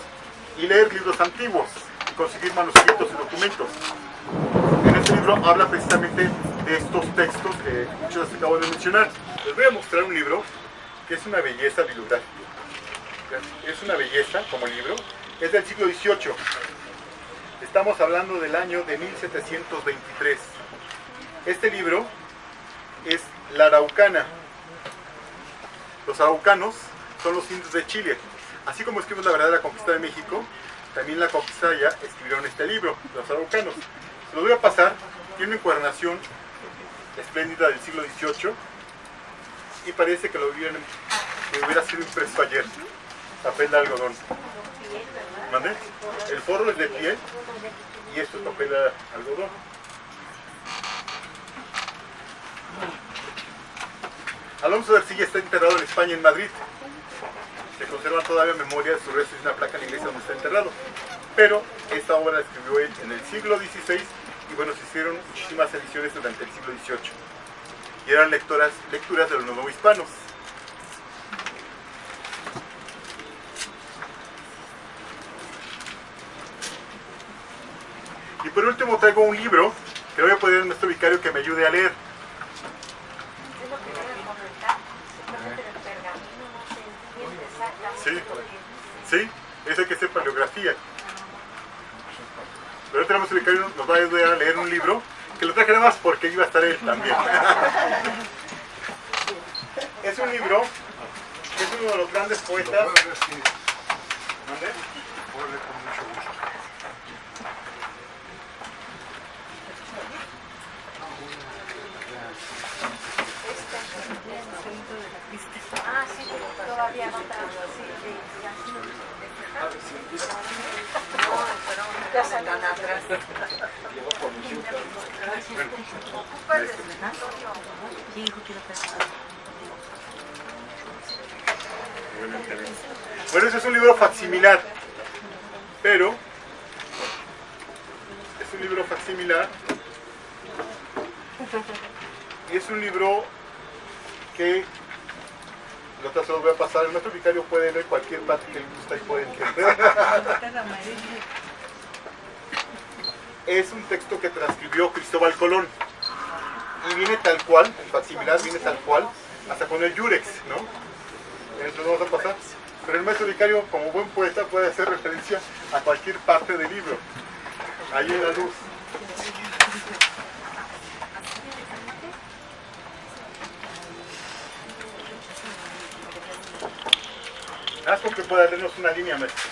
y leer libros antiguos y conseguir manuscritos y documentos. En este libro habla precisamente de estos textos que muchos les acabo de mencionar. Les voy a mostrar un libro que es una belleza bibliográfica. Es una belleza como libro, es del siglo XVIII. Estamos hablando del año de 1723. Este libro es La Araucana. Los araucanos son los indios de Chile. Así como escribimos La verdadera conquista de México, también La conquista ya escribieron este libro, los araucanos. Se los voy a pasar, tiene una encuadernación espléndida del siglo XVIII y parece que que hubiera sido impreso ayer. Papel de algodón. ¿Mande? El forro es de piel y esto es papel de algodón. Alonso de Ercilla está enterrado en España, en Madrid. Se conservan todavía memoria de sus restos y una placa en la iglesia donde está enterrado. Pero esta obra la escribió él en el siglo XVI y bueno, se hicieron muchísimas ediciones durante el siglo XVIII. Y eran lecturas de los novohispanos. Y por último traigo un libro que voy a pedir al maestro vicario que me ayude a leer. Es lo que voy a comentar. Simplemente el pergamino no se entiende exactamente. Sí, ese que es de paleografía. Pero ahora tenemos el vicario, nos va a ayudar a leer un libro que lo traje nada más porque iba a estar él también. Es un libro que es uno de los grandes poetas. ¿Dónde? Ah, sí, todavía no está. Ya salgan atrás. Bueno, ese es un libro facsimilar, pero es un libro facsimilar y es un libro que lo se los voy a pasar. El maestro vicario puede leer cualquier parte que le gusta y puede entender. Es un texto que transcribió Cristóbal Colón y viene tal cual, el facsimilar viene tal cual, hasta con el Yurex, ¿no? Eso lo vamos a pasar. Pero el maestro vicario, como buen poeta, puede hacer referencia a cualquier parte del libro. Ahí en la luz. Haz con que pueda leernos una línea, maestro.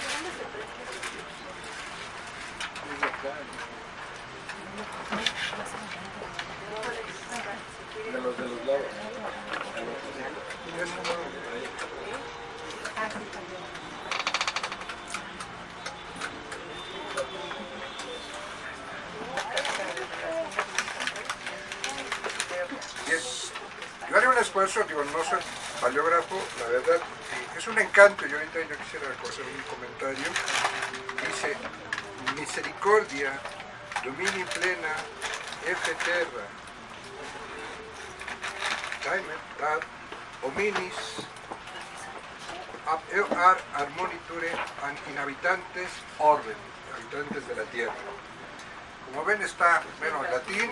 De los lados. Yo haré un esfuerzo, digo, no soy paleógrafo, la verdad, es un encanto. Yo ahorita yo quisiera hacer un comentario. Dice, misericordia, domini plena, F terra, Timer, dat, hominis, ab ear armoniture, an inhabitantes orben, habitantes de la tierra. Como ven está, bueno, en latín,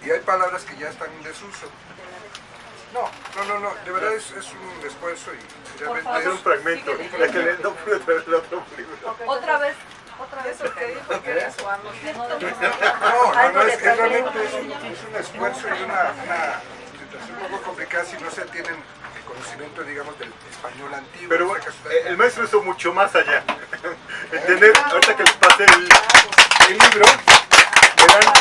y hay palabras que ya están en desuso. No, de verdad es un esfuerzo y realmente Es un fragmento, ya que no pude traer el otro libro. Otra vez eso que dijo que era su amo. No, es realmente es un esfuerzo y una situación un poco complicada si no se tienen el conocimiento, digamos, del español antiguo. Pero O bueno, sea, que el maestro hizo mucho más allá. Entender, ahorita que les pase el libro, verán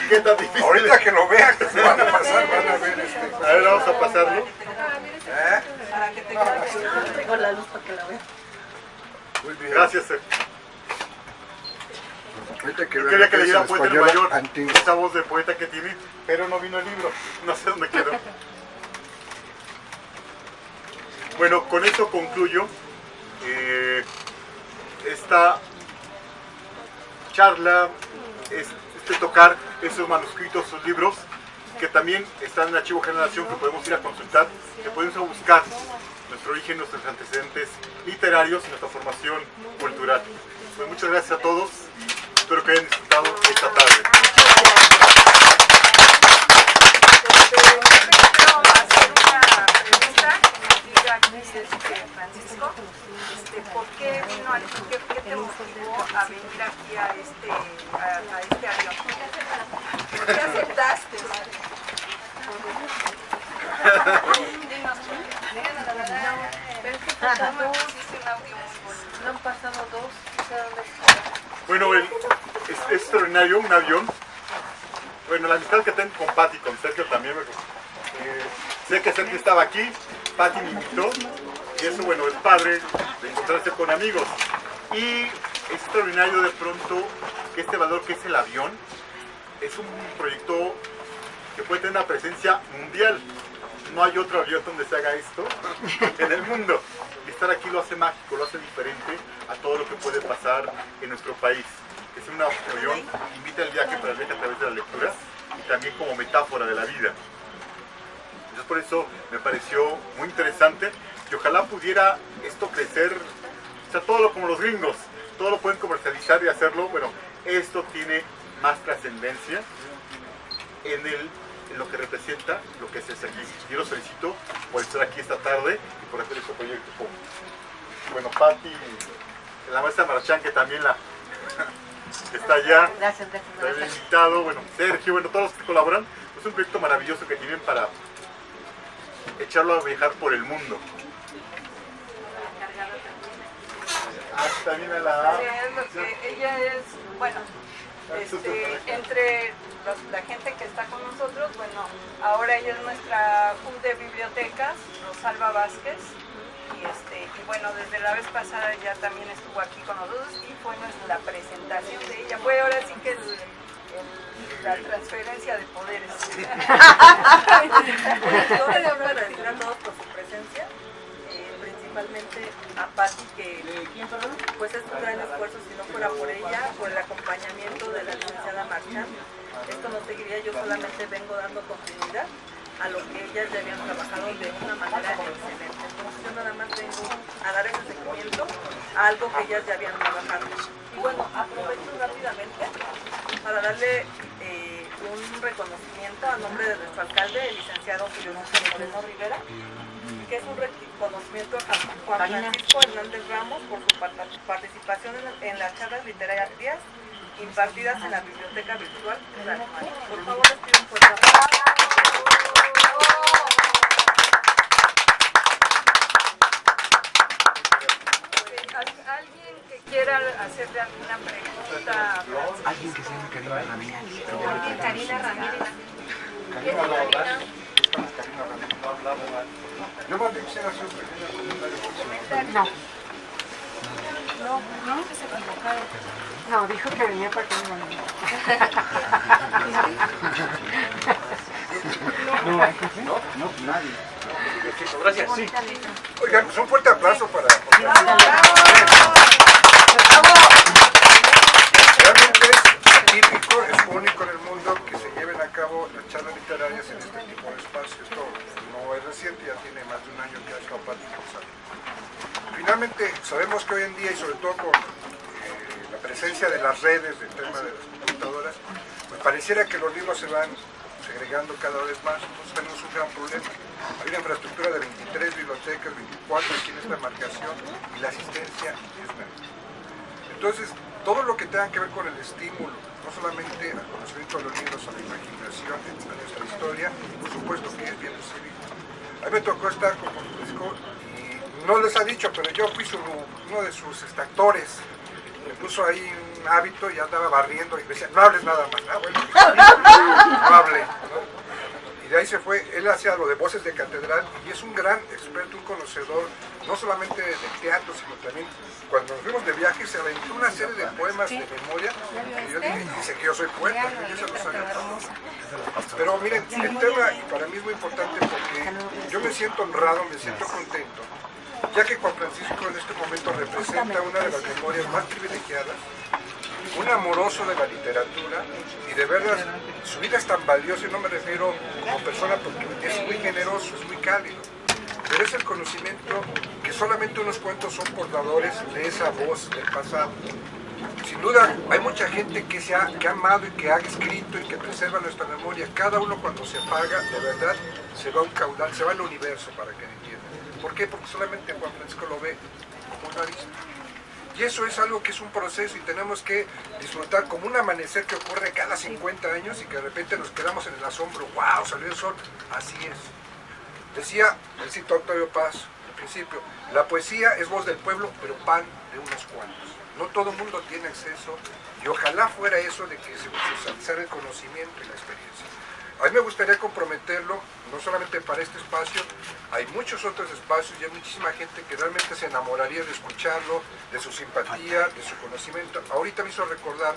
qué tan difícil ahorita es. que lo vean, que se van a pasar, van a ver A ver, vamos a pasarlo. Traigo la luz para que la vean. Muy bien. Gracias. Ahorita que Yo vean quería que lo es leyera el poeta el español mayor, antiguo. esa voz de poeta que tiene, pero no vino el libro, no sé dónde quedó. Bueno, con eso concluyo esta charla, este tocar esos manuscritos, esos libros, que también están en Archivo Generación, que podemos ir a consultar, que podemos ir a buscar nuestro origen, nuestros antecedentes literarios y nuestra formación cultural. Pues muchas gracias a todos, espero que hayan disfrutado esta tarde. Quiero hacer una pregunta que nos diga aquí Francisco. ¿Por qué vino aquí? ¿Qué te motivó a venir aquí a este avión? ¿Por qué aceptaste? Dinos, tú me pusiste un audio muy bonito. No han pasado dos, no sé dónde está. Bueno, es extraordinario, un avión. Bueno, la amistad que tengo con Pati, con Sergio también. Sé que Sergio estaba aquí, Pati me invitó. Y eso, bueno, es padre de encontrarse con amigos. Y es extraordinario de pronto que este valor que es el avión es un proyecto que puede tener una presencia mundial. no hay otro avión donde se haga esto en el mundo. Y estar aquí lo hace mágico, lo hace diferente a todo lo que puede pasar en nuestro país. Es un avión, invita al viaje, para el viaje a través de la lectura y también como metáfora de la vida. Entonces por eso me pareció muy interesante que ojalá pudiera esto crecer, o sea, todo lo como los gringos, todo lo pueden comercializar y hacerlo. Bueno, esto tiene más trascendencia en lo que representa lo que es aquí. Yo los felicito por estar aquí esta tarde y por hacer este proyecto con, bueno, Patti, la maestra Marchán, que también está allá, Gracias. también invitado, bueno, Sergio, bueno, todos los que colaboran. Es un proyecto maravilloso que tienen para echarlo a viajar por el mundo. También a la... Ella es, bueno, entre la gente que está con nosotros, bueno, ahora ella es nuestra hub de bibliotecas, Rosalba Vázquez, y bueno, desde la vez pasada ya también estuvo aquí con nosotros y fue la presentación de ella, fue ahora sí que la transferencia de poderes. Yo le debo agradecer a todos por su presencia, principalmente a Patti, que pues es un gran esfuerzo, si no fuera por ella, por el acompañamiento de la licenciada Marchán, esto no seguiría. Yo solamente vengo dando continuidad a lo que ellas ya habían trabajado de una manera excelente. Entonces yo nada más vengo a dar ese seguimiento a algo que ellas ya habían trabajado. Y bueno, aprovecho rápidamente para darle un reconocimiento a nombre de nuestro alcalde, el licenciado Julio César Moreno Rivera, que es un reconocimiento a Juan Francisco Hernández Ramos por su participación en las charlas literarias impartidas en la biblioteca virtual. Por favor, les pido un fuerte aplauso. ¿Alguien que quiera hacerle alguna pregunta? Alguien que se llame Karina Ramírez. Karina Ramírez. Yo más bien quisiera hacer un pequeño comentario. No, dijo que venía para que no venía. No, nadie. Gracias, sí. Oigan, pues un fuerte aplauso para... Realmente es típico, es único en el mundo que se lleven a cabo las charlas literarias en este tipo de espacios. Esto no es reciente, ya tiene más de un año que ha estado platicando. Finalmente, sabemos que hoy en día, y sobre todo con la presencia de las redes, del tema de las computadoras, pues pareciera que los libros se van segregando cada vez más. Entonces tenemos un gran problema. Hay una infraestructura de 23 bibliotecas, 24 aquí en esta marcación, y la asistencia es menor. Entonces, todo lo que tenga que ver con el estímulo, no solamente al conocimiento de los libros, a la imaginación, a nuestra historia, por supuesto que es bien recibido. A mí me tocó estar con Francisco, y no les ha dicho, pero yo fui uno de sus actores. Me puso ahí un hábito y andaba barriendo y me decía, no hables nada más. Ah, bueno, no hable, ¿no? Y de ahí se fue. Él hacía lo de voces de catedral y es un gran experto, un conocedor, no solamente de teatro, sino también, cuando nos fuimos de viaje, se aventó una serie de poemas de memoria. Y yo dije, dice que yo soy poeta, yo ya se los sabía todos. Pero miren, el tema, y para mí es muy importante porque yo me siento honrado, me siento contento, ya que Juan Francisco en este momento representa una de las memorias más privilegiadas, un amoroso de la literatura, y de verdad su vida es tan valiosa, y no me refiero como persona porque es muy generoso, es muy cálido, pero es el conocimiento que solamente unos cuantos son portadores de esa voz del pasado. Sin duda hay mucha gente que ha amado y que ha escrito y que preserva nuestra memoria. Cada uno cuando se apaga, de verdad, se va a un caudal, se va al universo, para que entiendan. ¿Por qué? Porque solamente Juan Francisco lo ve como una vista. Y eso es algo que es un proceso y tenemos que disfrutar como un amanecer que ocurre cada 50 años y que de repente nos quedamos en el asombro. ¡Wow! Salió el sol. Así es. Decía el cito Octavio Paz al principio, la poesía es voz del pueblo, pero pan de unos cuantos. No todo el mundo tiene acceso y ojalá fuera eso de que se socializara el conocimiento y la experiencia. A mí me gustaría comprometerlo, no solamente para este espacio, hay muchos otros espacios y hay muchísima gente que realmente se enamoraría de escucharlo, de su simpatía, de su conocimiento. Ahorita me hizo recordar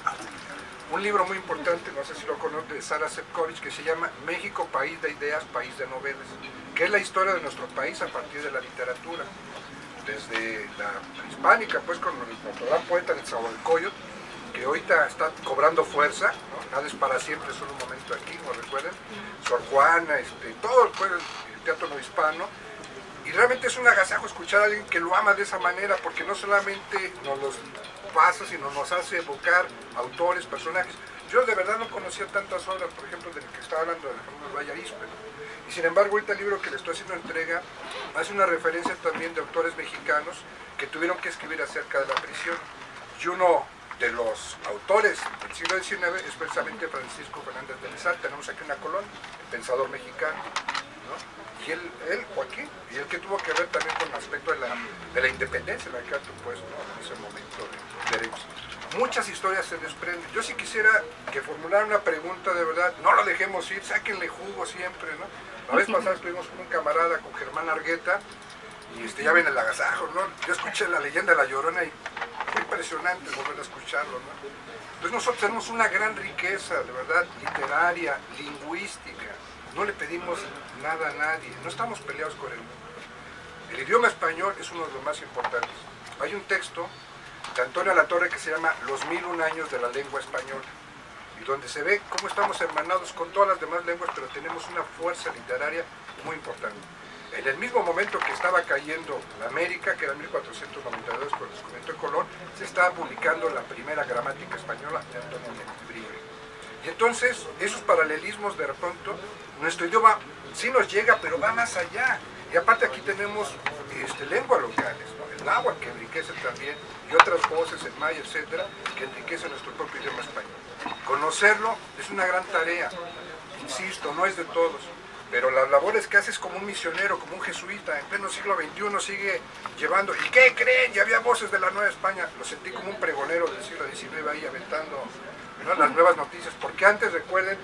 un libro muy importante, no sé si lo conoce, de Sara Sefcovic, que se llama México, país de ideas, país de novelas, que es la historia de nuestro país a partir de la literatura, desde la prehispánica, pues con nuestro gran poeta Netzahualcóyotl, que ahorita está cobrando fuerza, ¿no? Nada es para siempre, solo un momento aquí, ¿no recuerdan? Sor Juana, todo el teatro novohispano, y realmente es un agasajo escuchar a alguien que lo ama de esa manera, porque no solamente nos los pasa, sino nos hace evocar autores, personajes. Yo de verdad no conocía tantas obras, por ejemplo, del que estaba hablando de Alejandro Valle Arizpe, y sin embargo ahorita el libro que le estoy haciendo entrega hace una referencia también de autores mexicanos que tuvieron que escribir acerca de la prisión, y uno de los autores del siglo XIX es precisamente Francisco Fernández de Lezal. Tenemos aquí una colonia, el pensador mexicano, ¿no? Y él, Joaquín, y el que tuvo que ver también con el aspecto de la independencia, la que ha puesto, ¿no? En ese momento de derechos. Muchas historias se desprenden. Yo sí quisiera que formularan una pregunta de verdad, no lo dejemos ir, sáquenle jugo siempre, ¿no? La vez pasada estuvimos con un camarada, con Germán Argueta, y ya ven el agasajo, ¿no? Yo escuché la leyenda de La Llorona y fue impresionante volver a escucharlo, ¿no? Entonces nosotros tenemos una gran riqueza, de verdad, literaria, lingüística. No le pedimos nada a nadie, no estamos peleados con el mundo. El idioma español es uno de los más importantes. Hay un texto de Antonio Latorre que se llama Los 1001 años de la lengua española, y donde se ve cómo estamos hermanados con todas las demás lenguas, pero tenemos una fuerza literaria muy importante. En el mismo momento que estaba cayendo la América, que era en 1492 con el descubrimiento de Colón, se estaba publicando la primera gramática española de Antonio Nebrija. Y entonces, esos paralelismos de pronto, nuestro idioma sí nos llega, pero va más allá. Y aparte aquí tenemos lenguas locales, ¿no? El náhuatl que enriquece también, y otras voces, el maya, etcétera, que enriquece nuestro propio idioma español. Conocerlo es una gran tarea, insisto, no es de todos. Pero las labores que hace es como un misionero, como un jesuita, en pleno siglo XXI sigue llevando. ¿Y qué creen? Ya había voces de la Nueva España. Lo sentí como un pregonero del siglo XIX ahí aventando, ¿no?, las nuevas noticias. Porque antes, recuerden,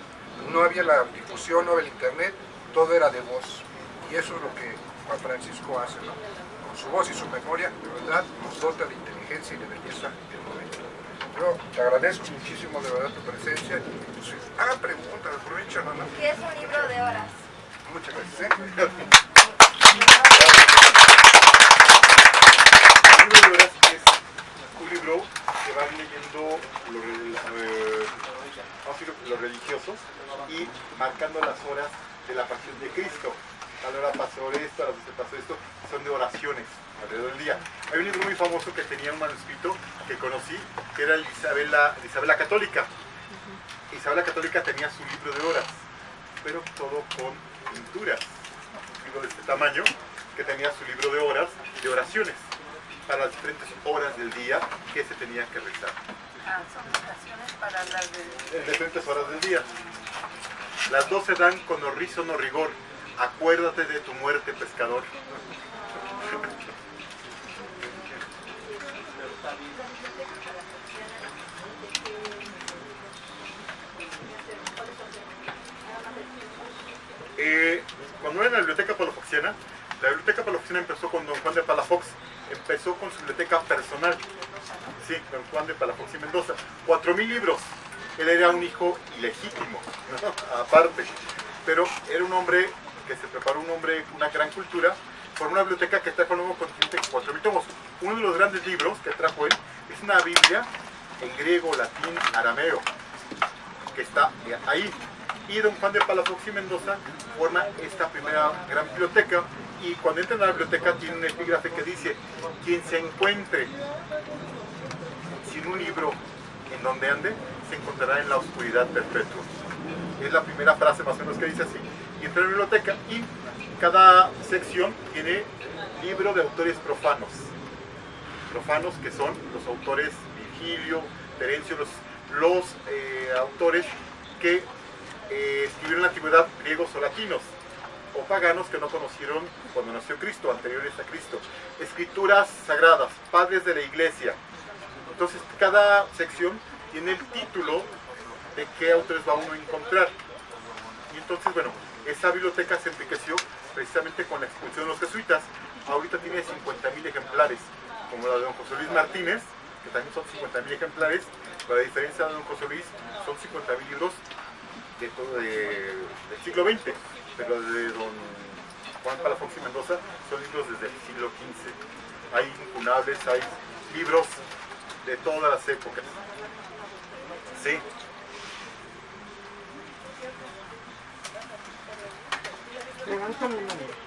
no había la difusión, no había el internet, todo era de voz. Y eso es lo que Juan Francisco hace, ¿no? Con su voz y su memoria, de verdad, nos dota de inteligencia y de belleza del momento. Yo te agradezco muchísimo, de verdad, tu presencia. Pues, hagan preguntas, aprovechen, ¿no? ¿Qué es un libro de horas? Muchas gracias. El libro de horas es un libro que va leyendo los religiosos y marcando las horas de la pasión de Cristo. A la hora pasó esto, a la hora pasó esto, son de oraciones alrededor del día. Hay un libro muy famoso que tenía un manuscrito que conocí, que era Isabel la Católica. Isabel la Católica tenía su libro de horas, pero todo con pinturas, un libro de este tamaño, que tenía su libro de horas, de oraciones, para las diferentes horas del día que se tenían que rezar. Son oraciones para las del... En diferentes horas del día. Las 12 dan con horrísono rigor, acuérdate de tu muerte, pescador. Cuando era en la biblioteca palafoxiana, empezó con don Juan de Palafox, empezó con su biblioteca personal, sí, don Juan de Palafox y Mendoza, 4,000 libros. Él era un hijo ilegítimo, ¿no? Aparte, pero era un hombre que se preparó, una gran cultura, por una biblioteca que trajo al Nuevo Continente 4,000 tomos. Uno de los grandes libros que trajo él es una Biblia en griego, latín, arameo, que está ahí. Y don Juan de Palafox y Mendoza forma esta primera gran biblioteca, y cuando entran a la biblioteca tiene un epígrafe que dice: quien se encuentre sin un libro en donde ande, se encontrará en la oscuridad perpetua. Es la primera frase más o menos que dice así. Y entra a la biblioteca y cada sección tiene libro de autores profanos. Profanos que son los autores Virgilio, Terencio, los autores que escribieron en la antigüedad, griegos o latinos, o paganos que no conocieron cuando nació Cristo, anteriores a Cristo. Escrituras sagradas, padres de la iglesia. Entonces cada sección tiene el título de qué autores va uno a encontrar. Y entonces, bueno, esa biblioteca se enriqueció precisamente con la expulsión de los jesuitas. Ahorita tiene 50,000 ejemplares, como la de don José Luis Martínez, que también son 50,000 ejemplares, Con la diferencia de don José Luis, son 50.000 libros de todo del siglo XX, pero de don Juan Palafox y Mendoza son libros desde el siglo XV. Hay incunables, hay libros de todas las épocas. Sí. Levántame la mano.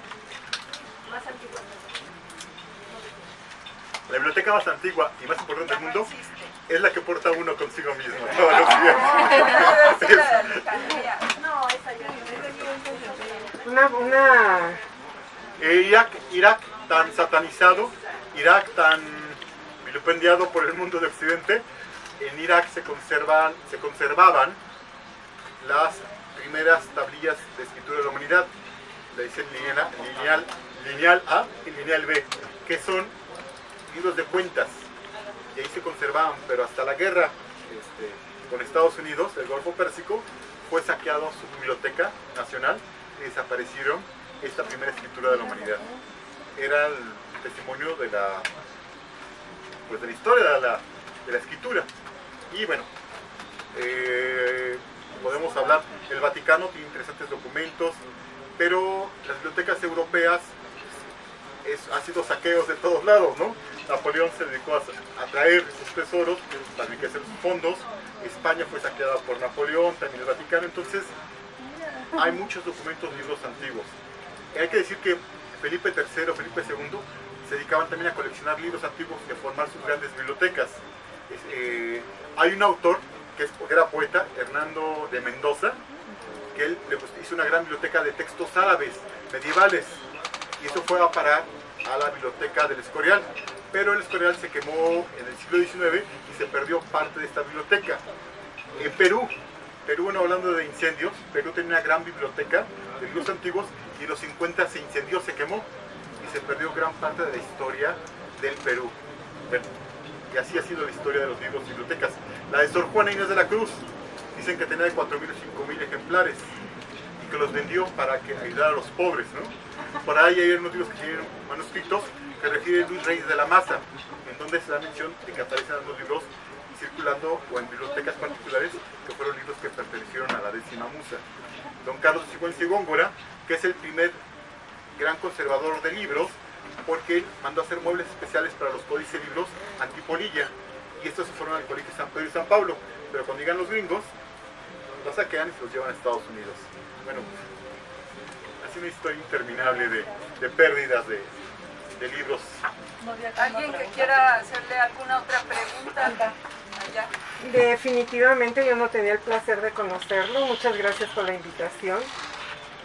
La biblioteca más antigua y más importante del mundo es la que porta uno consigo mismo todos los días. No, esa ya Irak tan satanizado, Irak tan vilipendiado por el mundo de Occidente. En Irak se conservaban las primeras tablillas de escritura de la humanidad, le dicen lineal A y lineal B, que son libros de cuentas, y ahí se conservaban, pero hasta la guerra con Estados Unidos, el Golfo Pérsico, fue saqueado su biblioteca nacional y desaparecieron esta primera escritura de la humanidad. Era el testimonio de la historia de la escritura. Y bueno, podemos hablar, el Vaticano tiene interesantes documentos, pero las bibliotecas europeas han sido saqueos de todos lados, ¿no? Napoleón se dedicó a traer esos tesoros para enriquecer sus fondos. España fue saqueada por Napoleón, también el Vaticano. Entonces hay muchos documentos, libros antiguos. Hay que decir que Felipe III, Felipe II se dedicaban también a coleccionar libros antiguos y a formar sus grandes bibliotecas. Hay un autor que era poeta, Hernando de Mendoza, que él hizo una gran biblioteca de textos árabes medievales, y eso fue a parar a la biblioteca del Escorial, pero el Escorial se quemó en el siglo XIX y se perdió parte de esta biblioteca. En Perú, bueno, hablando de incendios, Perú tenía una gran biblioteca de libros antiguos y en los 50 se incendió, se quemó y se perdió gran parte de la historia del Perú. Bueno, y así ha sido la historia de los libros y bibliotecas. La de Sor Juana Inés de la Cruz, dicen que tenía de 4.000 o 5.000 ejemplares y que los vendió para ayudar a los pobres, ¿no? Por ahí hay unos libros que tienen manuscritos que refiere Luis Reyes de la Maza, en donde se da mención de que aparecen los libros circulando o en bibliotecas particulares que fueron libros que pertenecieron a la 10ª Musa. Don Carlos Sigüenza y Góngora, que es el primer gran conservador de libros, porque él mandó a hacer muebles especiales para los códices de libros antipolilla, y estos se fueron al Colegio San Pedro y San Pablo, pero cuando llegan los gringos, los saquean y se los llevan a Estados Unidos. Bueno, así una historia interminable de pérdidas de libros. ¿Alguien que quiera hacerle alguna otra pregunta? Allá. Definitivamente yo no tenía el placer de conocerlo. Muchas gracias por la invitación.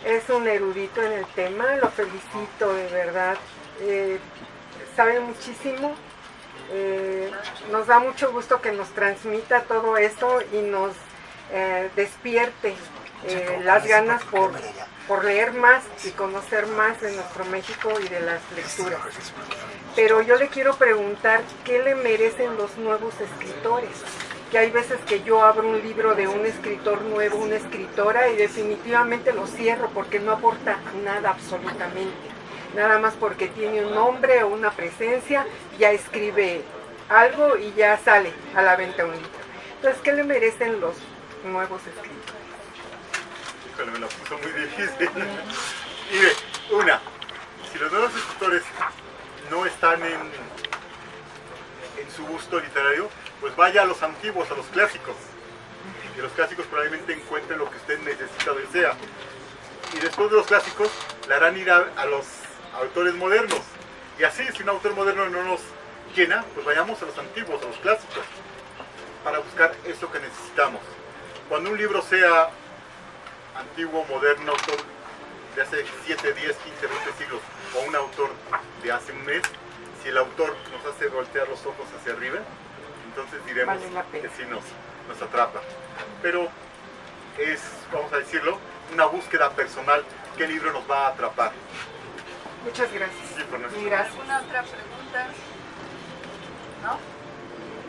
Es un erudito en el tema, lo felicito de verdad. Sabe muchísimo. Nos da mucho gusto que nos transmita todo esto y nos despierte las ganas por leer más y conocer más de nuestro México y de las lecturas. Pero yo le quiero preguntar, ¿qué le merecen los nuevos escritores? Que hay veces que yo abro un libro de un escritor nuevo, una escritora, y definitivamente lo cierro porque no aporta nada absolutamente. Nada más porque tiene un nombre o una presencia, ya escribe algo y ya sale a la venta un libro. Entonces, ¿qué le merecen los nuevos escritores? Híjole, me la puso muy difícil. Mire, si los nuevos escritores no están en su gusto literario, pues vaya a los antiguos, a los clásicos. Y los clásicos probablemente encuentren lo que usted necesita o desea. Y después de los clásicos, le harán ir a los autores modernos. Y así, si un autor moderno no nos llena, pues vayamos a los antiguos, a los clásicos, para buscar eso que necesitamos. Cuando un libro sea antiguo, moderno, autor de hace 7, 10, 15, 20 siglos, o un autor de hace un mes, si el autor nos hace voltear los ojos hacia arriba, entonces diremos que sí nos atrapa. Pero es, vamos a decirlo, una búsqueda personal, qué libro nos va a atrapar. Muchas gracias. Sí, por nuestro. Gracias. ¿Alguna otra pregunta? ¿No?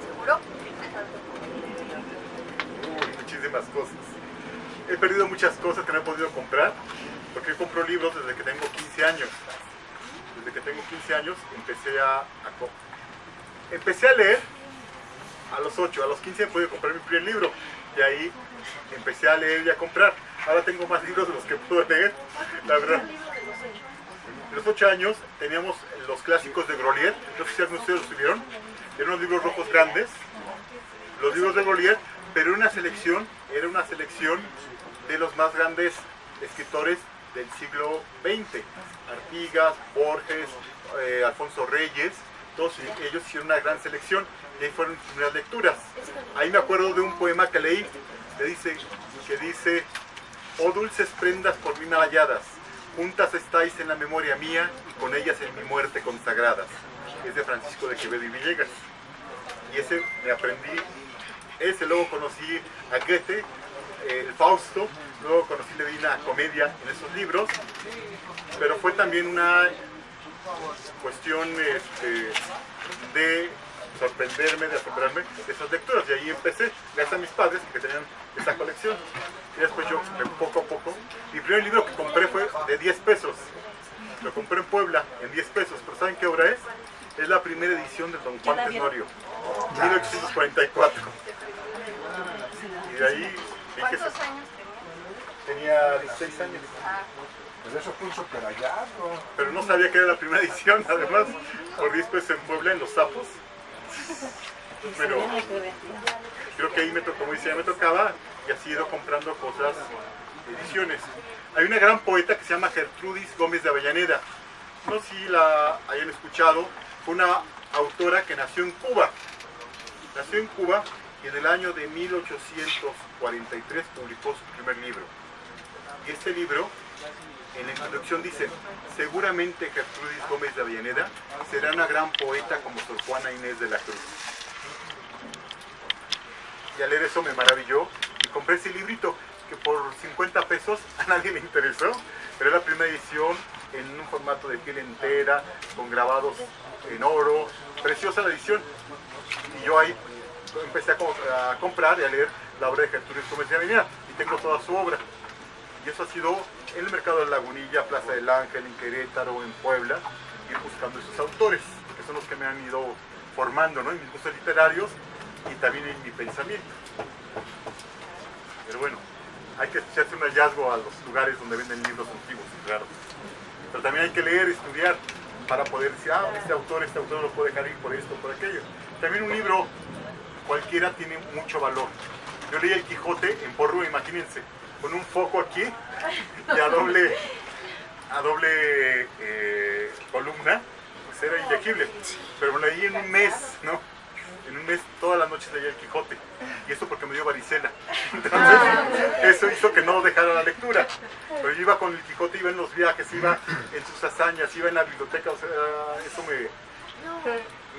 ¿Seguro? Muchísimas cosas. He perdido muchas cosas que no he podido comprar, porque compro libros desde que tengo 15 años. Desde que tengo 15 años empecé a leer a los 8, a los 15 pude comprar mi primer libro y ahí empecé a leer y a comprar. Ahora tengo más libros de los que puedo leer, la verdad. A los 8 años teníamos los clásicos de Grolier, no sé si algunos de ustedes los tuvieron, eran unos libros rojos grandes, los libros de Grolier, pero era una selección de los más grandes escritores del siglo XX, Artigas, Borges, Alfonso Reyes, todos ellos hicieron una gran selección y ahí fueron mis primeras lecturas. Ahí me acuerdo de un poema que leí, que dice, oh dulces prendas por mí halladas, juntas estáis en la memoria mía y con ellas en mi muerte consagradas. Es de Francisco de Quevedo y Villegas. Y ese me aprendí, luego conocí a Goethe, el Fausto, luego conocí la Divina Comedia en esos libros, pero fue también una cuestión de sorprenderme, de asombrarme de esas lecturas, y ahí empecé, gracias a mis padres que tenían esa colección. Y después yo, poco a poco, mi primer libro que compré fue de 10 pesos, lo compré en Puebla en 10 pesos, pero ¿saben qué obra es? Es la primera edición de Don Juan Tenorio, 1844. Y de ahí... ¿Cuántos años tenía 16 años. Pues eso fue un super hallazgo. Pero no sabía que era la primera edición, además, por 10 pesos en Puebla, en Los Sapos. Pero creo que ahí me tocó, como decía, me tocaba, y así he ido comprando cosas, ediciones. Hay una gran poeta que se llama Gertrudis Gómez de Avellaneda. No sé si la hayan escuchado, fue una autora que nació en Cuba. Nació en Cuba y en el año de 1843 publicó su primer libro. Y este libro, en la introducción dice, seguramente Gertrudis Gómez de Avellaneda será una gran poeta como Sor Juana Inés de la Cruz. Y al leer eso me maravilló y compré ese librito que por 50 pesos a nadie le interesó, pero era la primera edición en un formato de piel entera, con grabados en oro, preciosa la edición. Y yo ahí empecé a comprar y a leer la obra de Gertrudis Gómez de Avellaneda y tengo toda su obra. Y eso ha sido en el mercado de la Lagunilla, Plaza del Ángel, en Querétaro, en Puebla, ir buscando esos autores, que son los que me han ido formando, ¿no?, en mis gustos literarios y también en mi pensamiento. Pero bueno, hay que echarse un hallazgo a los lugares donde venden libros antiguos y raros. Pero también hay que leer, estudiar, para poder decir, ah, este autor lo puedo dejar ir por esto, por aquello. También un libro cualquiera tiene mucho valor. Yo leí El Quijote en porro, imagínense, con un foco aquí y a doble columna, pues era ilegible. Pero lo leí en un mes, ¿no? En un mes, todas las noches leía El Quijote. Y esto porque me dio varicela. Entonces, eso hizo que no dejara la lectura. Pero yo iba con El Quijote, iba en los viajes, iba en sus hazañas, iba en la biblioteca. O sea, eso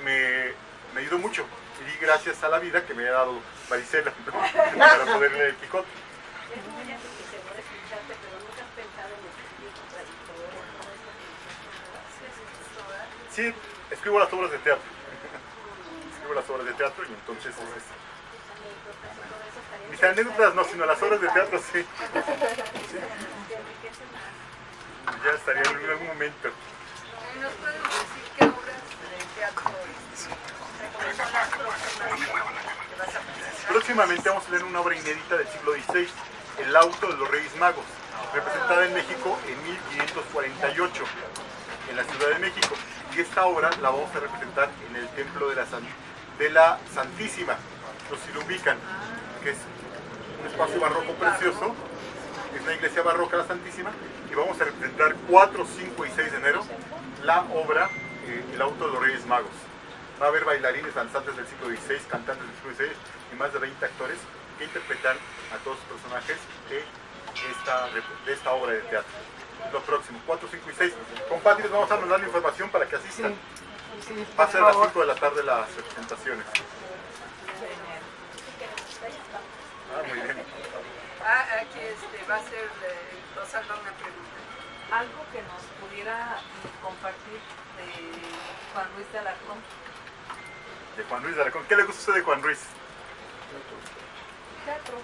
me ayudó mucho. Y di gracias a la vida que me ha dado varicela, ¿no?, para poder leer El Quijote. Sí, escribo las obras de teatro. Escribo las obras de teatro y entonces mis anécdotas no, sino las obras de teatro sí. Sí. Ya estaría en algún momento. ¿Nos puedes decir qué obras de teatro son las próximas que vas a presentar? Próximamente vamos a leer una obra inédita del siglo XVI, El Auto de los Reyes Magos, representada en México en 1548, en la Ciudad de México. Y esta obra la vamos a representar en el Templo de la Santísima, los si lo ubican, que es un espacio barroco precioso, es una iglesia barroca, la Santísima, y vamos a representar 4, 5 y 6 de enero la obra El Auto de los Reyes Magos. Va a haber bailarines, danzantes del siglo XVI, cantantes del siglo XVI y más de 20 actores que interpretan a todos los personajes de esta obra de teatro. Lo próximo, 4, 5 y 6. Con Pati les vamos a mandar la información para que asistan. Sí, Va a ser a las 5 de la tarde las representaciones. Ah, muy bien. Aquí va a ser Rosalba una pregunta. Algo que nos pudiera compartir de Juan Ruiz de Alarcón. De Juan Ruiz de Alarcón. ¿Qué le gusta a usted de Juan Ruiz? Teatro.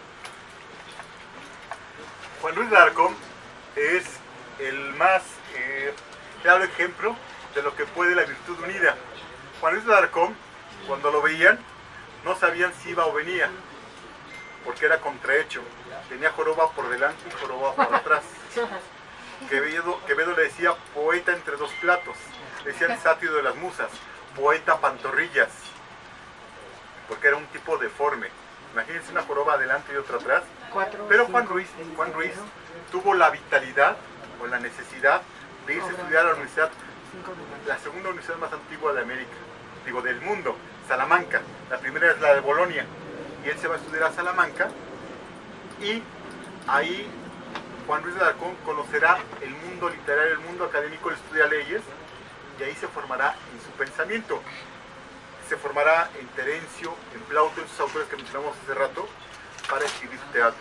Juan Ruiz de Alarcón es el más claro ejemplo de lo que puede la virtud unida. Juan Ruiz de Alarcón, cuando lo veían, no sabían si iba o venía, porque era contrahecho. Tenía joroba por delante y joroba por atrás. Quevedo le decía poeta entre dos platos, le decía el sátiro de las musas, poeta pantorrillas, porque era un tipo deforme. Imagínense una joroba adelante y otra atrás. Pero Juan Ruiz tuvo la vitalidad o la necesidad de irse a estudiar a la universidad, la segunda universidad más antigua de América, digo del mundo, Salamanca. La primera es la de Bolonia, y él se va a estudiar a Salamanca, y ahí Juan Ruiz de Alarcón conocerá el mundo literario, el mundo académico, él estudia leyes, y ahí se formará en su pensamiento. Se formará en Terencio, en Plauto, en esos autores que mencionamos hace rato, para escribir teatro.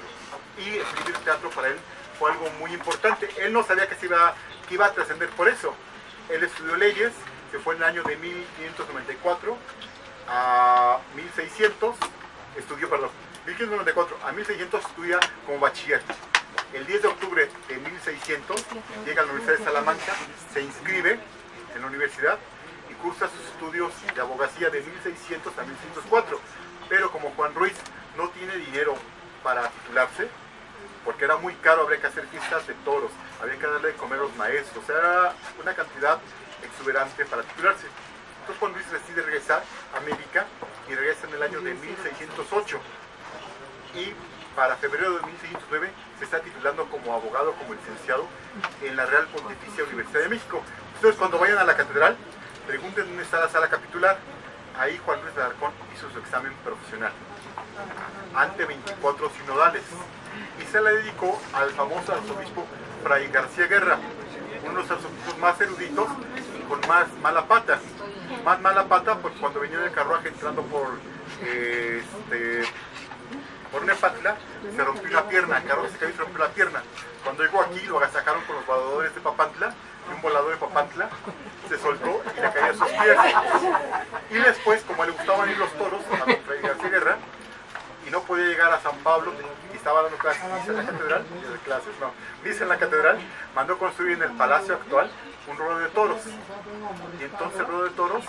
Y escribir teatro para él fue algo muy importante. Él no sabía que iba a trascender por eso. Él estudió leyes, se fue en el año de 1594 a 1600, 1594 a 1600 estudia como bachiller. El 10 de octubre de 1600 llega a la Universidad de Salamanca, se inscribe en la universidad y cursa sus estudios de abogacía de 1600 a 1604. Pero como Juan Ruiz no tiene dinero para titularse, porque era muy caro, habría que hacer fiestas de toros, había que darle de comer a los maestros, o sea, era una cantidad exuberante para titularse. Entonces Juan Ruiz decide regresar a América y regresa en el año de 1608. Y para febrero de 1609 se está titulando como abogado, como licenciado en la Real Pontificia Universidad de México. Entonces cuando vayan a la catedral, pregunten dónde está la sala capitular. Ahí Juan Ruiz de Alarcón hizo su examen profesional ante 24 sinodales y se la dedicó al famoso arzobispo Fray García Guerra, uno de los arzobispos más eruditos y con más mala pata. Más mala pata porque cuando venía en el carruaje entrando por Nepantla, se rompió una pierna, el carruaje se cayó y se rompió la pierna. Cuando llegó aquí lo agasajaron con los voladores de Papantla, y un volador de Papantla se soltó y le caía a sus pies. Y después, como le gustaban ir los toros a Fray García Guerra, y no podía llegar a San Pablo, y estaba dando clases en la catedral, dice en la catedral, mandó construir en el palacio actual un ruedo de toros. Y entonces el ruedo de toros,